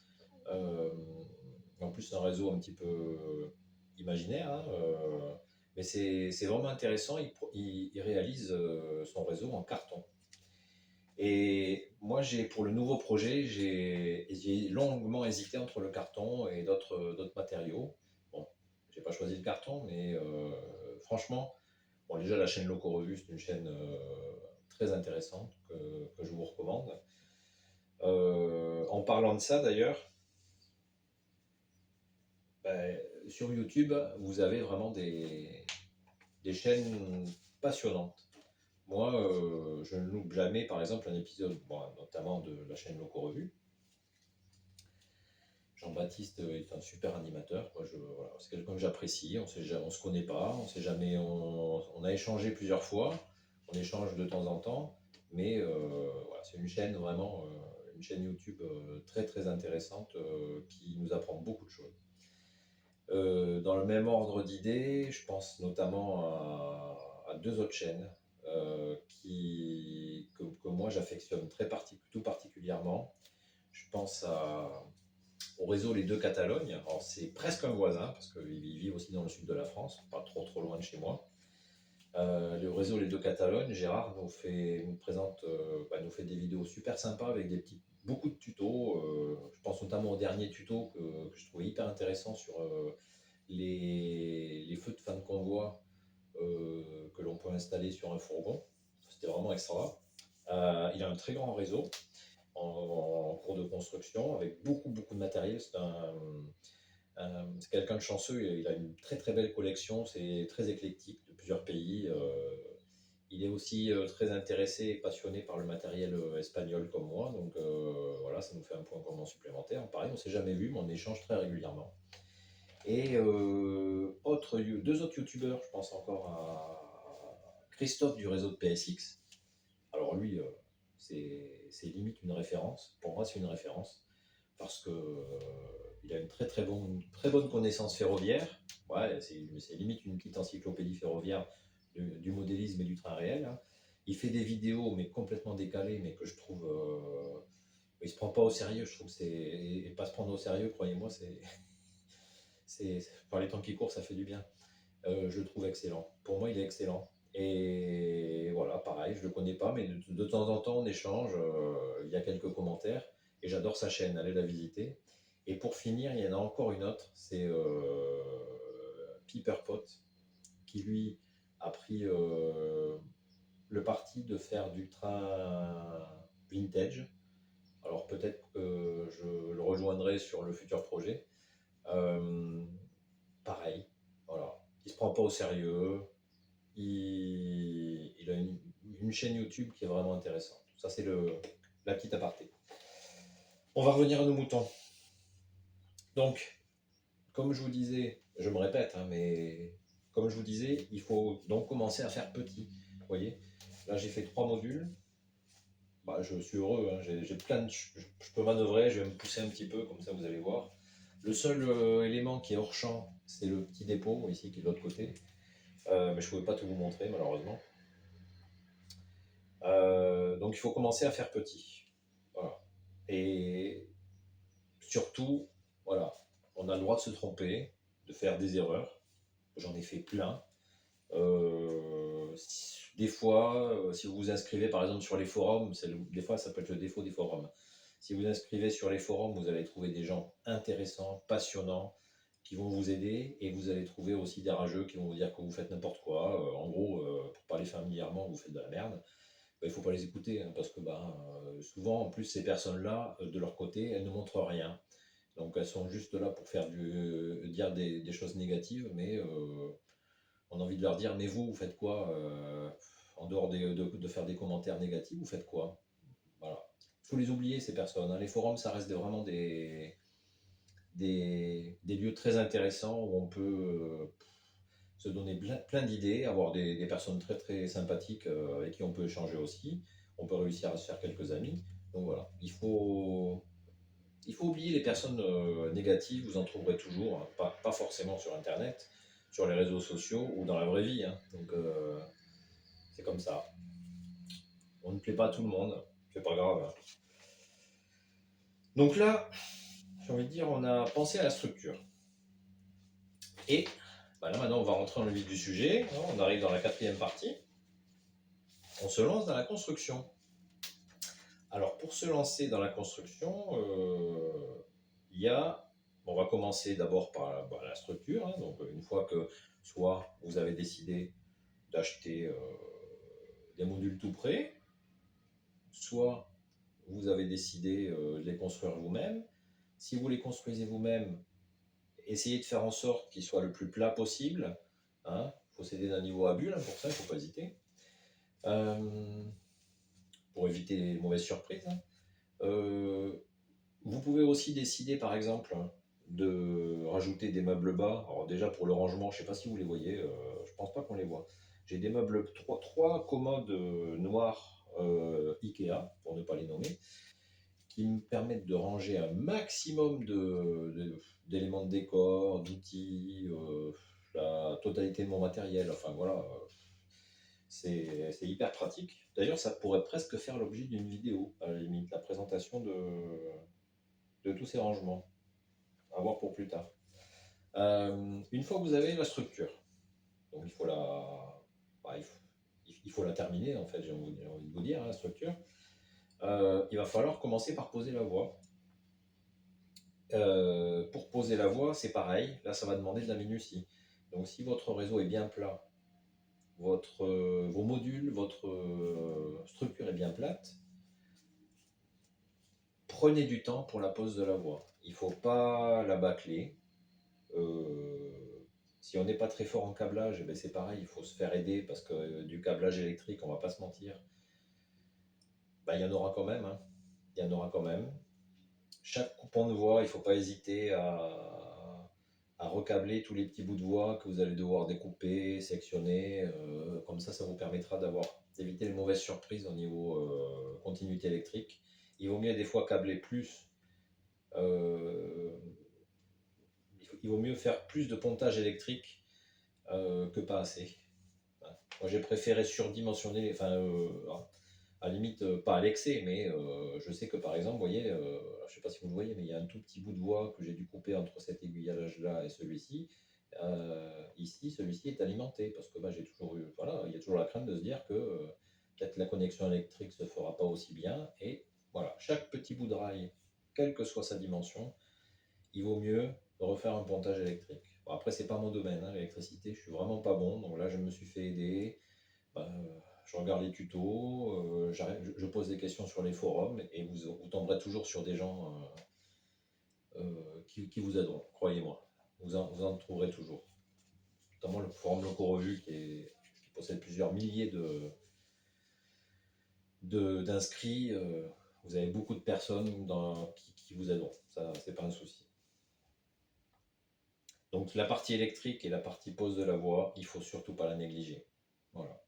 En plus, c'est un réseau un petit peu imaginaire, hein, mais c'est vraiment intéressant. Il réalise son réseau en carton. Et moi, pour le nouveau projet, j'ai longuement hésité entre le carton et d'autres matériaux. Bon, j'ai pas choisi le carton, mais franchement, bon, déjà la chaîne Loco Revue, c'est une chaîne très intéressante que je vous recommande. En parlant de ça d'ailleurs, sur YouTube, vous avez vraiment des chaînes passionnantes. Moi, je ne loupe jamais, par exemple, un épisode, bon, notamment de la chaîne Loco Revue. Jean-Baptiste est un super animateur. Voilà, c'est quelqu'un que j'apprécie. On se connaît pas, on sait jamais. On a échangé plusieurs fois. On échange de temps en temps, mais voilà, c'est une chaîne vraiment, une chaîne YouTube très très intéressante qui nous apprend beaucoup de choses. Dans le même ordre d'idées, je pense notamment à deux autres chaînes que moi j'affectionne tout particulièrement. Je pense au réseau Les Deux Catalognes. Alors c'est presque un voisin parce qu'ils vivent aussi dans le sud de la France, pas trop trop loin de chez moi. Le réseau Les Deux Catalognes, Gérard nous fait des vidéos super sympas avec beaucoup de tutos. Je pense notamment au dernier tuto que je trouvais hyper intéressant sur les feux de fin de convoi que l'on peut installer sur un fourgon. C'était vraiment extra. Il a un très grand réseau en cours de construction avec beaucoup beaucoup de matériel. C'est quelqu'un de chanceux, il a une très très belle collection, c'est très éclectique de plusieurs pays. Il est aussi très intéressé et passionné par le matériel espagnol comme moi, donc voilà, ça nous fait un point commun supplémentaire. Pareil, on ne s'est jamais vu, mais on échange très régulièrement. Et deux autres youtubeurs, je pense encore à Christophe du réseau de PSX. Alors lui, c'est limite une référence. Pour moi, c'est une référence parce que il a une très bonne connaissance ferroviaire. Ouais, c'est limite une petite encyclopédie ferroviaire du modélisme et du train réel, hein. Il fait des vidéos, mais complètement décalées, mais que je trouve. Il se prend pas au sérieux, je trouve. Et pas se prendre au sérieux, croyez-moi, par les temps qui courent, ça fait du bien. Je le trouve excellent. Pour moi, il est excellent. Et voilà, pareil, je le connais pas, mais de temps en temps, on échange. Il y a quelques commentaires. Et j'adore sa chaîne, allez la visiter. Et pour finir, il y en a encore une autre, c'est Piperpot, qui lui a pris le parti de faire du train vintage. Alors peut-être que je le rejoindrai sur le futur projet. Euh, Pareil, voilà. Il se prend pas au sérieux. Il a une chaîne YouTube qui est vraiment intéressante. Ça, c'est la petite aparté. On va revenir à nos moutons. Donc, comme je vous disais, je me répète, hein, mais comme je vous disais, il faut donc commencer à faire petit. Vous voyez, là, j'ai fait 3 modules. Bah, je suis heureux, hein, j'ai plein de, je peux manœuvrer, je vais me pousser un petit peu, comme ça vous allez voir. Le seul élément qui est hors champ, c'est le petit dépôt ici qui est de l'autre côté. Mais je ne pouvais pas tout vous montrer malheureusement. Donc il faut commencer à faire petit. Voilà. Et surtout, voilà, on a le droit de se tromper, de faire des erreurs. J'en ai fait plein. Des fois, si vous vous inscrivez par exemple sur les forums, des fois ça peut être le défaut des forums. Si vous inscrivez sur les forums, vous allez trouver des gens intéressants, passionnants, qui vont vous aider, et vous allez trouver aussi des rageux qui vont vous dire que vous faites n'importe quoi. En gros, pour parler familièrement, vous faites de la merde. Il ne faut pas les écouter, hein, parce que souvent, en plus, ces personnes-là, de leur côté, elles ne montrent rien. Donc elles sont juste là pour dire des choses négatives, mais on a envie de leur dire, mais vous faites quoi en dehors de faire des commentaires négatifs, vous faites quoi? Voilà. Il faut les oublier, ces personnes, hein. Les forums, ça reste vraiment des lieux très intéressants où on peut se donner plein d'idées, avoir des personnes très très sympathiques avec qui on peut échanger aussi. On peut réussir à se faire quelques amis. Donc voilà, il faut oublier les personnes négatives, vous en trouverez toujours, hein, pas forcément sur Internet, sur les réseaux sociaux ou dans la vraie vie, hein. Donc c'est comme ça. On ne plaît pas à tout le monde, c'est pas grave, hein. Donc là, j'ai envie de dire, on a pensé à la structure. Et là maintenant, on va rentrer dans le vif du sujet. On arrive dans la 4e partie. On se lance dans la construction. Alors, pour se lancer dans la construction, on va commencer d'abord par la structure, hein. Donc, une fois que soit vous avez décidé d'acheter des modules tout prêts, soit vous avez décidé de les construire vous-même. Si vous les construisez vous-même, essayez de faire en sorte qu'ils soient le plus plat possible, hein. Il faut s'aider d'un niveau à bulle, hein, pour ça, il ne faut pas hésiter. Pour éviter les mauvaises surprises, hein. Vous pouvez aussi décider, par exemple, de rajouter des meubles bas. Alors déjà, pour le rangement, je ne sais pas si vous les voyez, je ne pense pas qu'on les voit. J'ai des meubles, trois commodes noires Ikea, pour ne pas les nommer, qui me permettent de ranger un maximum d'éléments de décor, d'outils, la totalité de mon matériel. Enfin voilà, c'est hyper pratique. D'ailleurs, ça pourrait presque faire l'objet d'une vidéo, à la limite, la présentation de tous ces rangements. À voir pour plus tard. Une fois que vous avez la structure, donc il faut la terminer, en fait, j'ai envie de vous dire, hein, la structure. Il va falloir commencer par poser la voie. Pour poser la voie, c'est pareil. Là, ça va demander de la minutie. Donc, si votre réseau est bien plat, vos modules, votre structure est bien plate, prenez du temps pour la pose de la voie. Il ne faut pas la bâcler. Si on n'est pas très fort en câblage, c'est pareil, il faut se faire aider parce que du câblage électrique, on va pas se mentir, il y en aura quand même, hein. Il y en aura quand même. Chaque coupon de voie, il ne faut pas hésiter à recabler tous les petits bouts de voie que vous allez devoir découper, sectionner. Comme ça vous permettra d'éviter les mauvaises surprises au niveau continuité électrique. Il vaut mieux des fois câbler plus. euh, il vaut mieux faire plus de pontage électrique que pas assez. Moi, j'ai préféré surdimensionner, enfin, à la limite, pas à l'excès, mais je sais que par exemple, vous voyez, je sais pas si vous le voyez, mais il y a un tout petit bout de voie que j'ai dû couper entre cet aiguillage-là et celui-ci. Ici, celui-ci est alimenté parce que bah, j'ai toujours eu, voilà, il y a toujours la crainte de se dire que peut-être la connexion électrique se fera pas aussi bien. Et voilà, chaque petit bout de rail, quelle que soit sa dimension, il vaut mieux refaire un pontage électrique. Bon, après, c'est pas mon domaine, hein, l'électricité, je suis vraiment pas bon, donc là, je me suis fait aider. Ben, je regarde les tutos, je pose des questions sur les forums et vous tomberez toujours sur des gens qui vous aideront, croyez-moi. Vous en trouverez toujours. Notamment le forum Loco-Revue qui possède plusieurs milliers d'inscrits. Vous avez beaucoup de personnes qui vous aideront. Ça, c'est pas un souci. Donc la partie électrique et la partie pose de la voie, il faut surtout pas la négliger. Voilà.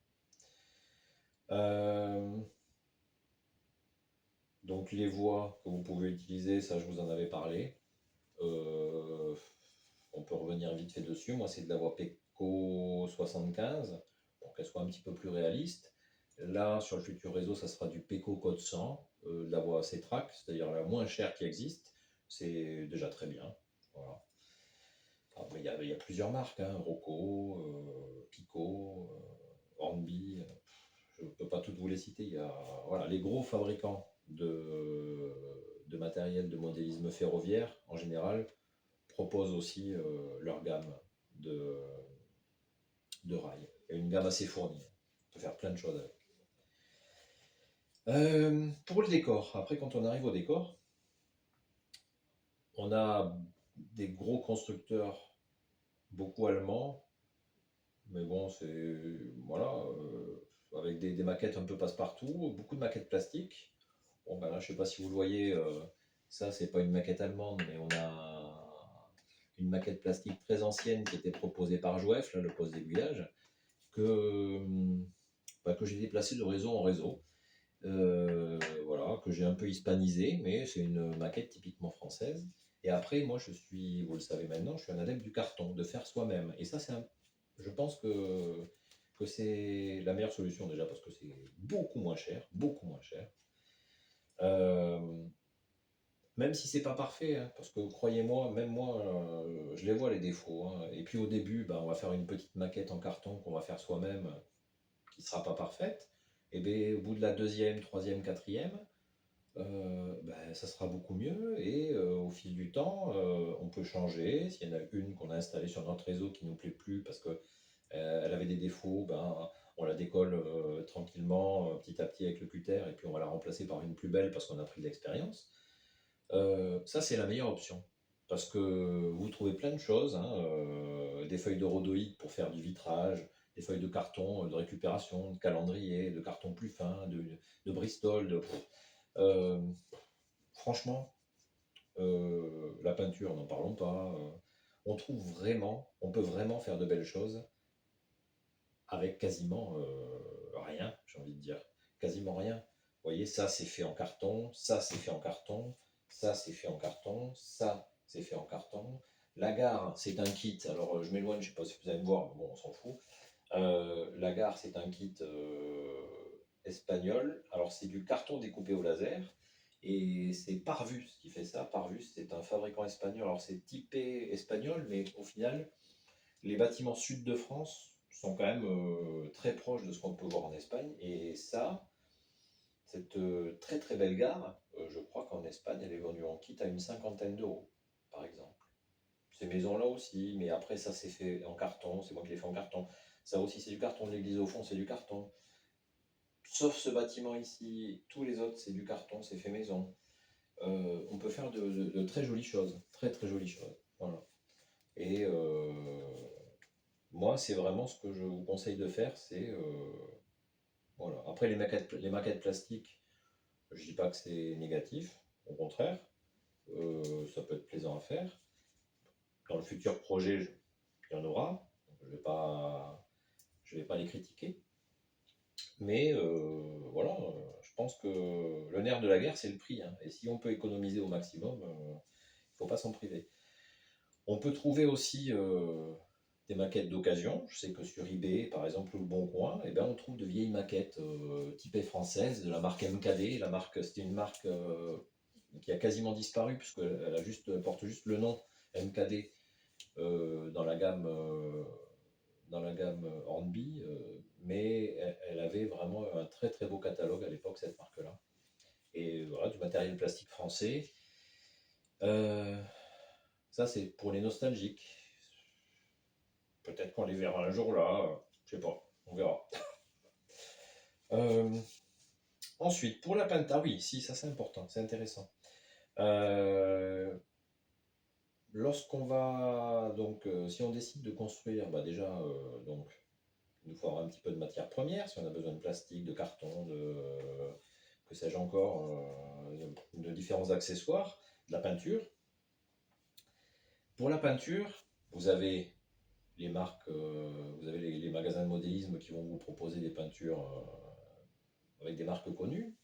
Donc les voies que vous pouvez utiliser, ça je vous en avais parlé. On peut revenir vite fait dessus. Moi, c'est de la voie PECO 75 pour qu'elle soit un petit peu plus réaliste. Là, sur le futur réseau, ça sera du PECO Code 100, de la voie C-Track, c'est-à-dire la moins chère qui existe. C'est déjà très bien. Voilà. Ah, mais il y a plusieurs marques, hein, Rocco, Pico, Hornby. Je ne peux pas toutes vous les citer. Il y a voilà, les gros fabricants de matériel de modélisme ferroviaire, en général, proposent aussi leur gamme de, de rails. Et une gamme assez fournie. On peut faire plein de choses avec. Pour le décor, après quand on arrive au décor, on a des gros constructeurs, beaucoup allemands, mais bon, c'est voilà, avec des maquettes un peu passe-partout, beaucoup de maquettes plastiques. Bon, ben là, je sais pas si vous le voyez, ça, c'est pas une maquette allemande, mais on a une maquette plastique très ancienne qui était proposée par Jouef, là, le poste d'aiguillage, que, que j'ai déplacé de réseau en réseau. Voilà, que j'ai un peu hispanisé, mais c'est une maquette typiquement française. Et après, moi, vous le savez maintenant, je suis un adepte du carton, de faire soi-même. Et ça, je pense que c'est la meilleure solution déjà parce que c'est beaucoup moins cher, beaucoup moins cher. Euh, Même si c'est pas parfait, hein, parce que croyez-moi, même moi, je les vois les défauts, hein. Et puis au début, on va faire une petite maquette en carton qu'on va faire soi-même, qui sera pas parfaite. Et bien au bout de la deuxième, troisième, quatrième, ça sera beaucoup mieux. Et au fil du temps, on peut changer. S'il y en a une qu'on a installée sur notre réseau qui nous plaît plus parce que elle avait des défauts, on la décolle tranquillement, petit à petit avec le cutter, et puis on va la remplacer par une plus belle parce qu'on a pris de l'expérience. Ça, c'est la meilleure option. Parce que vous trouvez plein de choses, hein, des feuilles de rhodoïde pour faire du vitrage, des feuilles de carton de récupération, de calendrier, de carton plus fin, de Bristol. Euh, Franchement, la peinture, n'en parlons pas. On peut vraiment faire de belles choses avec quasiment rien, j'ai envie de dire. Quasiment rien. Vous voyez, ça c'est fait en carton, ça c'est fait en carton, ça c'est fait en carton, ça c'est fait en carton. La gare, c'est un kit. Alors je m'éloigne, je ne sais pas si vous allez me voir, mais bon, on s'en fout. La gare, c'est un kit espagnol. Alors c'est du carton découpé au laser. Et c'est Parvus qui fait ça. Parvus, c'est un fabricant espagnol. Alors c'est typé espagnol, mais au final, les bâtiments sud de France sont quand même très proches de ce qu'on peut voir en Espagne. Et ça, cette très très belle gare, je crois qu'en Espagne, elle est vendue en kit à une cinquantaine d'euros, par exemple. Ces maisons-là aussi, mais après ça c'est fait en carton, c'est moi qui l'ai fait en carton. Ça aussi c'est du carton, de l'église au fond c'est du carton. Sauf ce bâtiment ici, tous les autres c'est du carton, c'est fait maison. On peut faire de très jolies choses, très très jolies choses. Voilà. Et moi, c'est vraiment ce que je vous conseille de faire, c'est voilà. Après les maquettes plastiques, je dis pas que c'est négatif, au contraire, ça peut être plaisant à faire. dans le futur projet, il y en aura. Je vais pas les critiquer. Mais voilà, je pense que le nerf de la guerre, c'est le prix, hein. Et si on peut économiser au maximum, il ne faut pas s'en priver. On peut trouver aussi des maquettes d'occasion. Je sais que sur eBay, par exemple, ou le Bon Coin, eh ben, on trouve de vieilles maquettes typées françaises de la marque MKD. C'était une marque qui a quasiment disparu puisqu'elle porte juste le nom MKD dans la gamme Hornby, mais elle avait vraiment un très très beau catalogue à l'époque, cette marque-là. Et voilà, du matériel plastique français. Ça, c'est pour les nostalgiques. Peut-être qu'on les verra un jour là, je sais pas, on verra. Euh, Ensuite, pour la peinture, ah oui, si, ça c'est important, c'est intéressant. Lorsqu'on va, donc, si on décide de construire, bah déjà, donc, il nous faut avoir un petit peu de matière première, si on a besoin de plastique, de carton, que sais-je encore, de différents accessoires, de la peinture. Pour la peinture, vous avez les marques, vous avez les magasins de modélisme qui vont vous proposer des peintures avec des marques connues,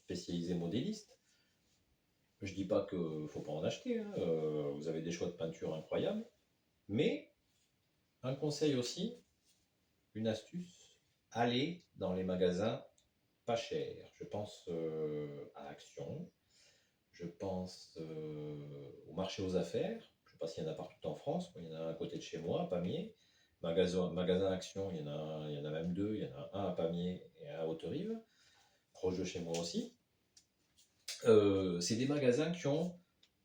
spécialisées modélistes. Je dis pas qu'il ne faut pas en acheter, hein, vous avez des choix de peinture incroyables, mais un conseil aussi, une astuce, allez dans les magasins pas chers. Je pense à Action, je pense au marché aux affaires, je ne sais pas s'il y en a partout en France, il y en a un à côté de chez moi, à Pamiers. Magasin Action, il y en a même deux, il y en a un à Pamiers et un à Haute-Rive, proche de chez moi aussi. C'est des magasins qui ont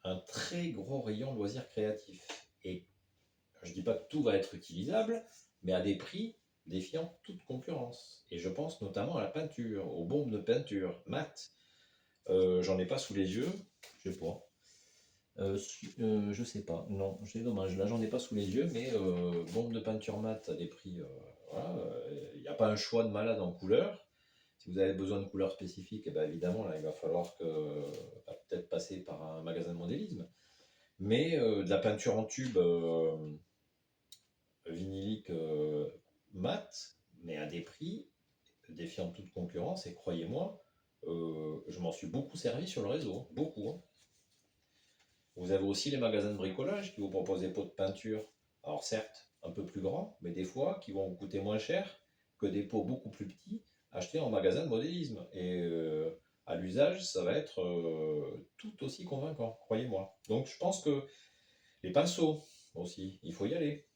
un très gros rayon loisirs créatifs. Et je ne dis pas que tout va être utilisable, mais à des prix défiant toute concurrence. Et je pense notamment à la peinture, aux bombes de peinture mat. J'en ai pas sous les yeux, je sais pas. Je sais pas, non, c'est dommage. Là, j'en ai pas sous les yeux, mais bombes de peinture mat à des prix. Voilà, il n'y a pas un choix de malade en couleur. Si vous avez besoin de couleurs spécifiques, eh ben, évidemment, là, il va falloir peut-être passer par un magasin de modélisme. Mais de la peinture en tube vinylique mat, mais à des prix défiant toute concurrence, et croyez-moi, je m'en suis beaucoup servi sur le réseau, beaucoup, hein. Vous avez aussi les magasins de bricolage qui vous proposent des pots de peinture, alors certes un peu plus grands, mais des fois qui vont vous coûter moins cher que des pots beaucoup plus petits achetés en magasin de modélisme. Et à l'usage, ça va être tout aussi convaincant, croyez-moi. Donc je pense que les pinceaux aussi, il faut y aller.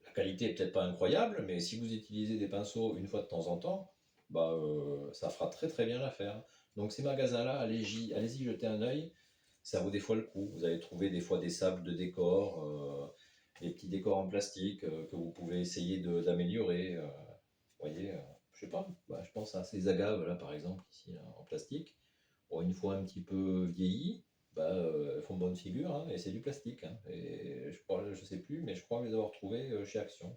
La qualité est peut-être pas incroyable, mais si vous utilisez des pinceaux une fois de temps en temps, bah, ça fera très très bien l'affaire. Donc ces magasins-là, allez-y jeter un œil, ça vaut des fois le coup. Vous allez trouver des fois des sables de décor, des petits décors en plastique que vous pouvez essayer d'améliorer. Vous voyez, je sais pas, bah, je pense à ces agaves là par exemple, ici là, en plastique. Bon, une fois un petit peu vieilli, bah, elles font bonne figure, hein, et c'est du plastique, hein. Et je sais plus, mais je crois les avoir trouvés chez Action,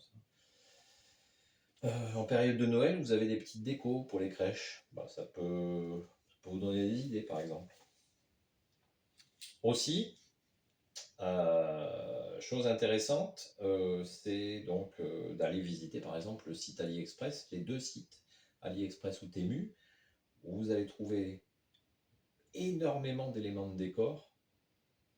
ça. En période de Noël, vous avez des petites décos pour les crèches. Bah, ça peut vous donner des idées, par exemple. Aussi, chose intéressante, c'est donc d'aller visiter, par exemple, le site AliExpress, les deux sites, AliExpress ou Temu, où vous allez trouver énormément d'éléments de décor.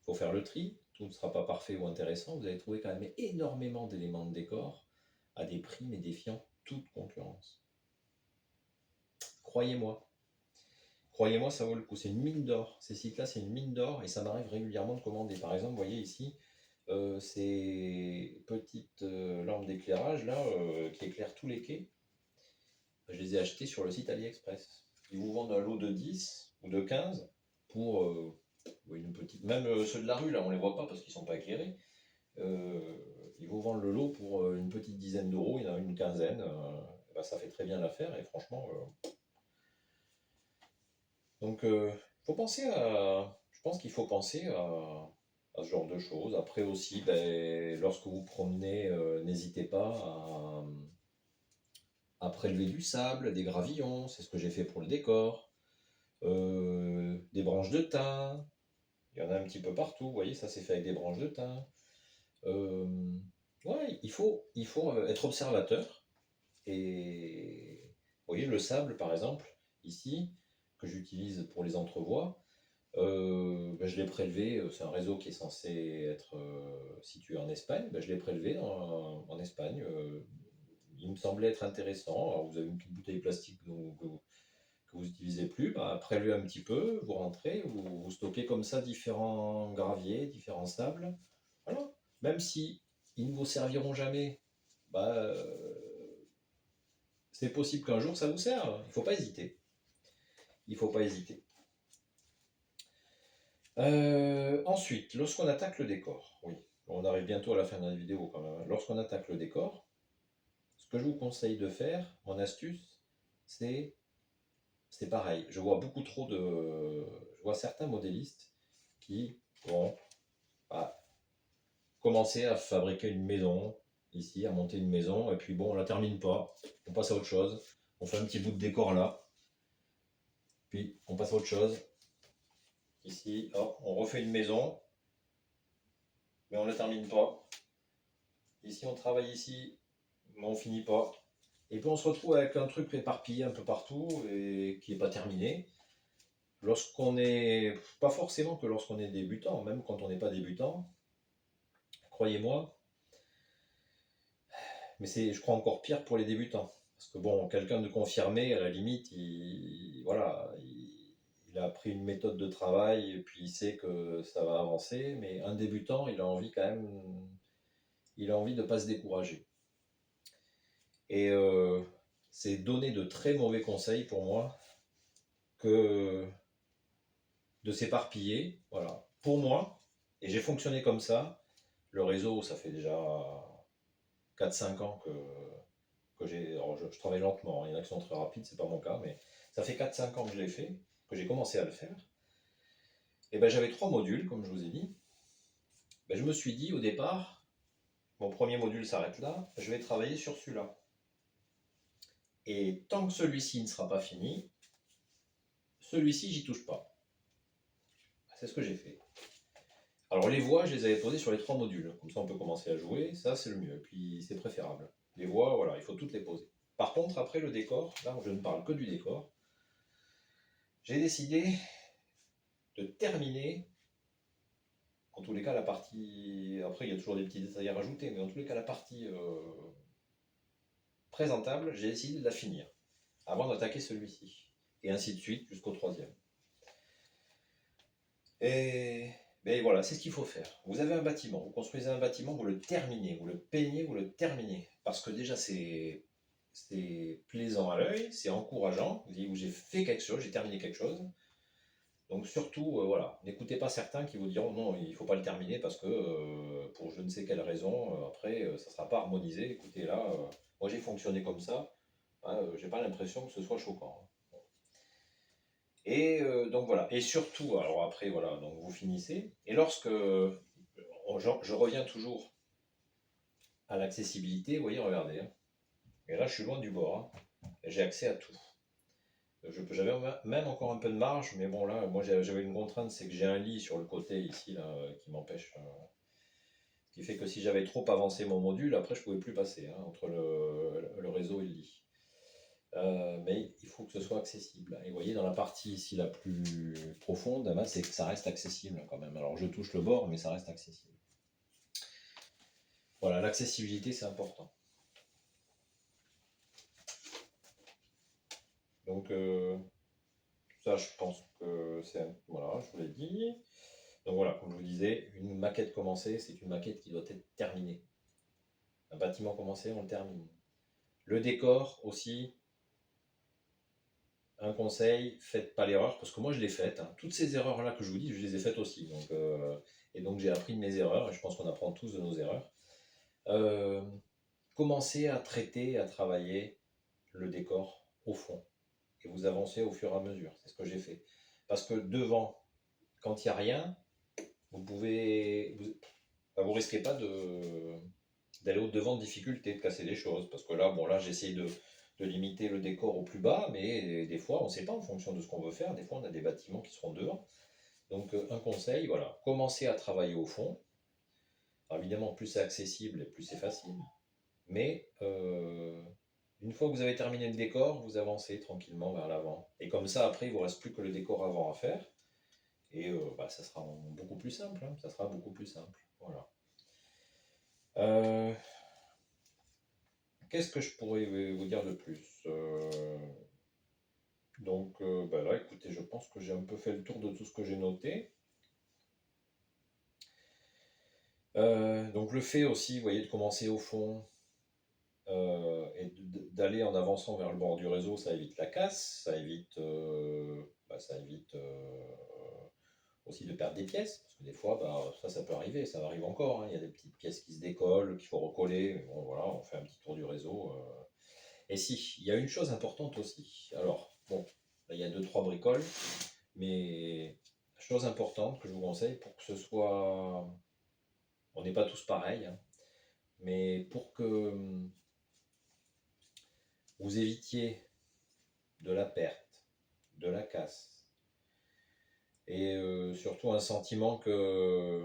Il faut faire le tri, tout ne sera pas parfait ou intéressant. Vous allez trouver quand même énormément d'éléments de décor à des prix mais défiant toute concurrence. Croyez-moi. Croyez-moi, ça vaut le coup. C'est une mine d'or. Ces sites-là, c'est une mine d'or et ça m'arrive régulièrement de commander. Par exemple, vous voyez ici, ces petites lampes d'éclairage là qui éclairent tous les quais. Je les ai achetées sur le site AliExpress. Ils vous vendent un lot de 10 ou de 15 pour une petite. Même ceux de la rue, là, on les voit pas parce qu'ils sont pas éclairés. Ils vous vendent le lot pour une petite dizaine d'euros, il y en a une quinzaine. Ben, ça fait très bien l'affaire et franchement. Donc, faut penser je pense qu'il faut penser à ce genre de choses. Après aussi, ben, lorsque vous promenez, n'hésitez pas à prélever du sable, des gravillons, c'est ce que j'ai fait pour le décor, des branches de thym, Il y en a un petit peu partout. Vous voyez, ça c'est fait avec des branches de thym. Euh, ouais, il faut être observateur. Et vous voyez, le sable, par exemple, ici, que j'utilise pour les entrevoies, ben, je l'ai prélevé, c'est un réseau qui est censé être situé en Espagne, ben, je l'ai prélevé en Espagne. Il me semblait être intéressant. Alors, vous avez une petite bouteille plastique que vous n'utilisez plus, ben, prélevez un petit peu, vous rentrez, vous stockez comme ça différents graviers, différents sables. Voilà. Même si ils ne vous serviront jamais, bah, c'est possible qu'un jour ça vous serve. Il ne faut pas hésiter. Il ne faut pas hésiter. Ensuite, lorsqu'on attaque le décor, oui, on arrive bientôt à la fin de la vidéo quand même. Lorsqu'on attaque le décor, ce que je vous conseille de faire, mon astuce, c'est pareil. Je vois certains modélistes qui vont bah, commencer à fabriquer une maison, ici, à monter une maison, et puis bon, on la termine pas, on passe à autre chose, on fait un petit bout de décor là, puis on passe à autre chose. Ici, hop, on refait une maison, mais on ne la termine pas. Ici, on travaille ici, mais on finit pas. Et puis on se retrouve avec un truc éparpillé un peu partout et qui n'est pas terminé. Lorsqu'on est, pas forcément que lorsqu'on est débutant, même quand on n'est pas débutant, croyez-moi, mais c'est, je crois, encore pire pour les débutants. Parce que bon, quelqu'un de confirmé, à la limite, voilà, il a appris une méthode de travail et puis il sait que ça va avancer, mais un débutant, il a envie quand même, il a envie de ne pas se décourager. Et c'est donner de très mauvais conseils pour moi que de s'éparpiller. Voilà. Pour moi, et j'ai fonctionné comme ça, le réseau, ça fait déjà 4-5 ans que j'ai. Alors je travaille lentement, hein. Il y en a qui sont très rapides, c'est pas mon cas, mais ça fait 4-5 ans que je l'ai fait, que j'ai commencé à le faire. Et ben j'avais 3 modules, comme je vous ai dit. Ben, je me suis dit au départ, mon premier module s'arrête là, je vais travailler sur celui-là. Et tant que celui-ci ne sera pas fini, celui-ci, j'y touche pas. C'est ce que j'ai fait. Alors les voix, je les avais posées sur les 3 modules. Comme ça, on peut commencer à jouer. Ça, c'est le mieux. Et puis, c'est préférable. Les voix, voilà, il faut toutes les poser. Par contre, après le décor, là, je ne parle que du décor. J'ai décidé de terminer, en tous les cas, la partie... Après, il y a toujours des petits détails à rajouter, mais en tous les cas, la partie présentable, j'ai décidé de la finir, avant d'attaquer celui-ci. Et ainsi de suite, jusqu'au 3e. Et ben voilà, c'est ce qu'il faut faire. Vous avez un bâtiment, vous construisez un bâtiment, vous le terminez, vous le peignez, vous le terminez. Parce que déjà, c'est plaisant à l'œil, c'est encourageant. Vous dites, j'ai fait quelque chose, j'ai terminé quelque chose. Donc surtout, voilà, n'écoutez pas certains qui vous diront non, il ne faut pas le terminer parce que pour je ne sais quelle raison, après, ça ne sera pas harmonisé. Écoutez, là, moi j'ai fonctionné comme ça, hein, j'ai pas l'impression que ce soit choquant, hein. Et donc voilà. Et surtout, alors après, voilà, donc vous finissez. Et lorsque je reviens toujours à l'accessibilité, vous voyez, regardez, hein. Et là, je suis loin du bord, hein. J'ai accès à tout. J'avais même encore un peu de marge, mais bon, là, moi j'avais une contrainte, c'est que j'ai un lit sur le côté ici, là, qui m'empêche. Ce qui fait que si j'avais trop avancé mon module, après, je pouvais plus passer, hein, entre le réseau et le lit. Mais il faut que ce soit accessible. Et vous voyez, dans la partie ici la plus profonde, ben, c'est que ça reste accessible quand même. Alors je touche le bord, mais ça reste accessible. Voilà, l'accessibilité, c'est important. Donc ça, je pense que c'est... Voilà, je vous l'ai dit. Donc voilà, comme je vous disais, une maquette commencée, c'est une maquette qui doit être terminée. Un bâtiment commencé, on le termine. Le décor aussi, un conseil, faites pas l'erreur, parce que moi je l'ai faite, hein. Toutes ces erreurs-là que je vous dis, je les ai faites aussi. Donc, et donc j'ai appris de mes erreurs, et je pense qu'on apprend tous de nos erreurs. Commencez à traiter, à travailler le décor au fond. Et vous avancez au fur et à mesure. C'est ce que j'ai fait. Parce que devant, quand il n'y a rien, vous risquez pas d'aller au-devant de difficultés, de casser des choses. Parce que là, bon, là, j'essaye de limiter le décor au plus bas, mais des fois, on ne sait pas en fonction de ce qu'on veut faire. Des fois, on a des bâtiments qui seront devant. Donc un conseil, voilà, commencez à travailler au fond. Alors, évidemment, plus c'est accessible et plus c'est facile. Mais une fois que vous avez terminé le décor, vous avancez tranquillement vers l'avant. Et comme ça, après, il ne vous reste plus que le décor avant à faire. Et ça sera beaucoup plus simple. Hein, ça sera beaucoup plus simple. Voilà. Euh, Qu'est-ce que je pourrais vous dire de plus Donc là, écoutez, je pense que j'ai un peu fait le tour de tout ce que j'ai noté. Donc le fait aussi, vous voyez, de commencer au fond et d'aller en avançant vers le bord du réseau, ça évite la casse, ça évite aussi de perdre des pièces, parce que des fois, ça peut arriver, ça arrive encore, hein, il y a des petites pièces qui se décollent, qu'il faut recoller, bon voilà, on fait un petit tour du réseau. Et si, il y a une chose importante aussi, alors, bon, là, il y a deux, trois bricoles, mais chose importante que je vous conseille pour que ce soit, on n'est pas tous pareils, hein, mais pour que vous évitiez de la perte, de la casse, et surtout un sentiment que,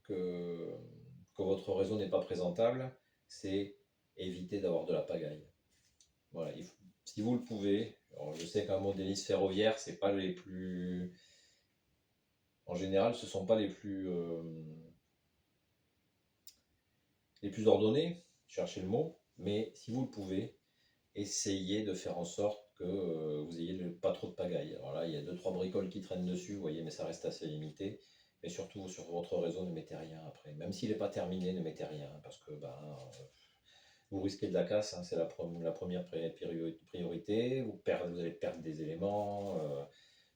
que votre réseau n'est pas présentable, c'est éviter d'avoir de la pagaille. Voilà, si vous le pouvez, alors je sais qu'un mot d'hélice ferroviaire, c'est pas les plus. En général, ce ne sont pas les plus ordonnés, cherchez le mot, mais si vous le pouvez, essayez de faire en sorte que vous ayez pas trop de pagaille. Alors là, il y a deux trois bricoles qui traînent dessus, vous voyez, mais ça reste assez limité. Mais surtout, sur votre réseau, ne mettez rien après. Même s'il n'est pas terminé, ne mettez rien, parce que vous risquez de la casse, hein, c'est la première priorité. Vous allez perdre des éléments.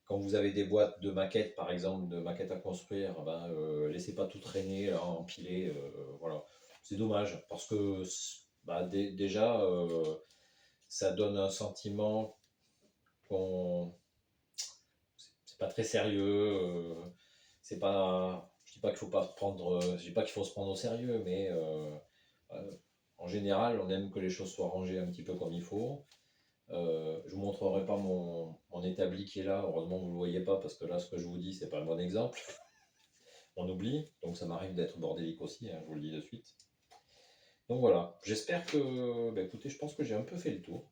Quand vous avez des boîtes de maquettes, par exemple, de maquettes à construire, laissez pas tout traîner, là, empiler. Voilà. C'est dommage, parce que déjà, ça donne un sentiment qu'on c'est pas très sérieux. C'est pas, je dis pas qu'il faut pas prendre, je dis pas qu'il faut se prendre au sérieux, mais en général, on aime que les choses soient rangées un petit peu comme il faut. Je vous montrerai pas mon établi qui est là. Heureusement, vous le voyez pas parce que là, ce que je vous dis, c'est pas le bon exemple. On oublie, donc ça m'arrive d'être bordélique aussi, hein, je vous le dis de suite. Donc voilà, j'espère que, écoutez, je pense que j'ai un peu fait le tour.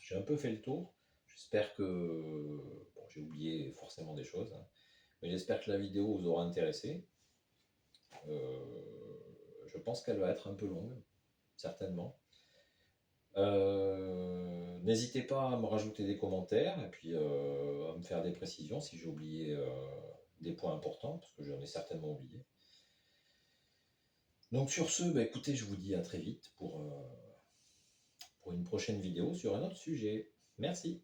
J'ai un peu fait le tour. J'espère que, bon, j'ai oublié forcément des choses, hein, mais j'espère que la vidéo vous aura intéressé. Je pense qu'elle va être un peu longue, certainement. N'hésitez pas à me rajouter des commentaires et puis à me faire des précisions si j'ai oublié des points importants, parce que j'en ai certainement oublié. Donc sur ce, écoutez, je vous dis à très vite pour une prochaine vidéo sur un autre sujet. Merci.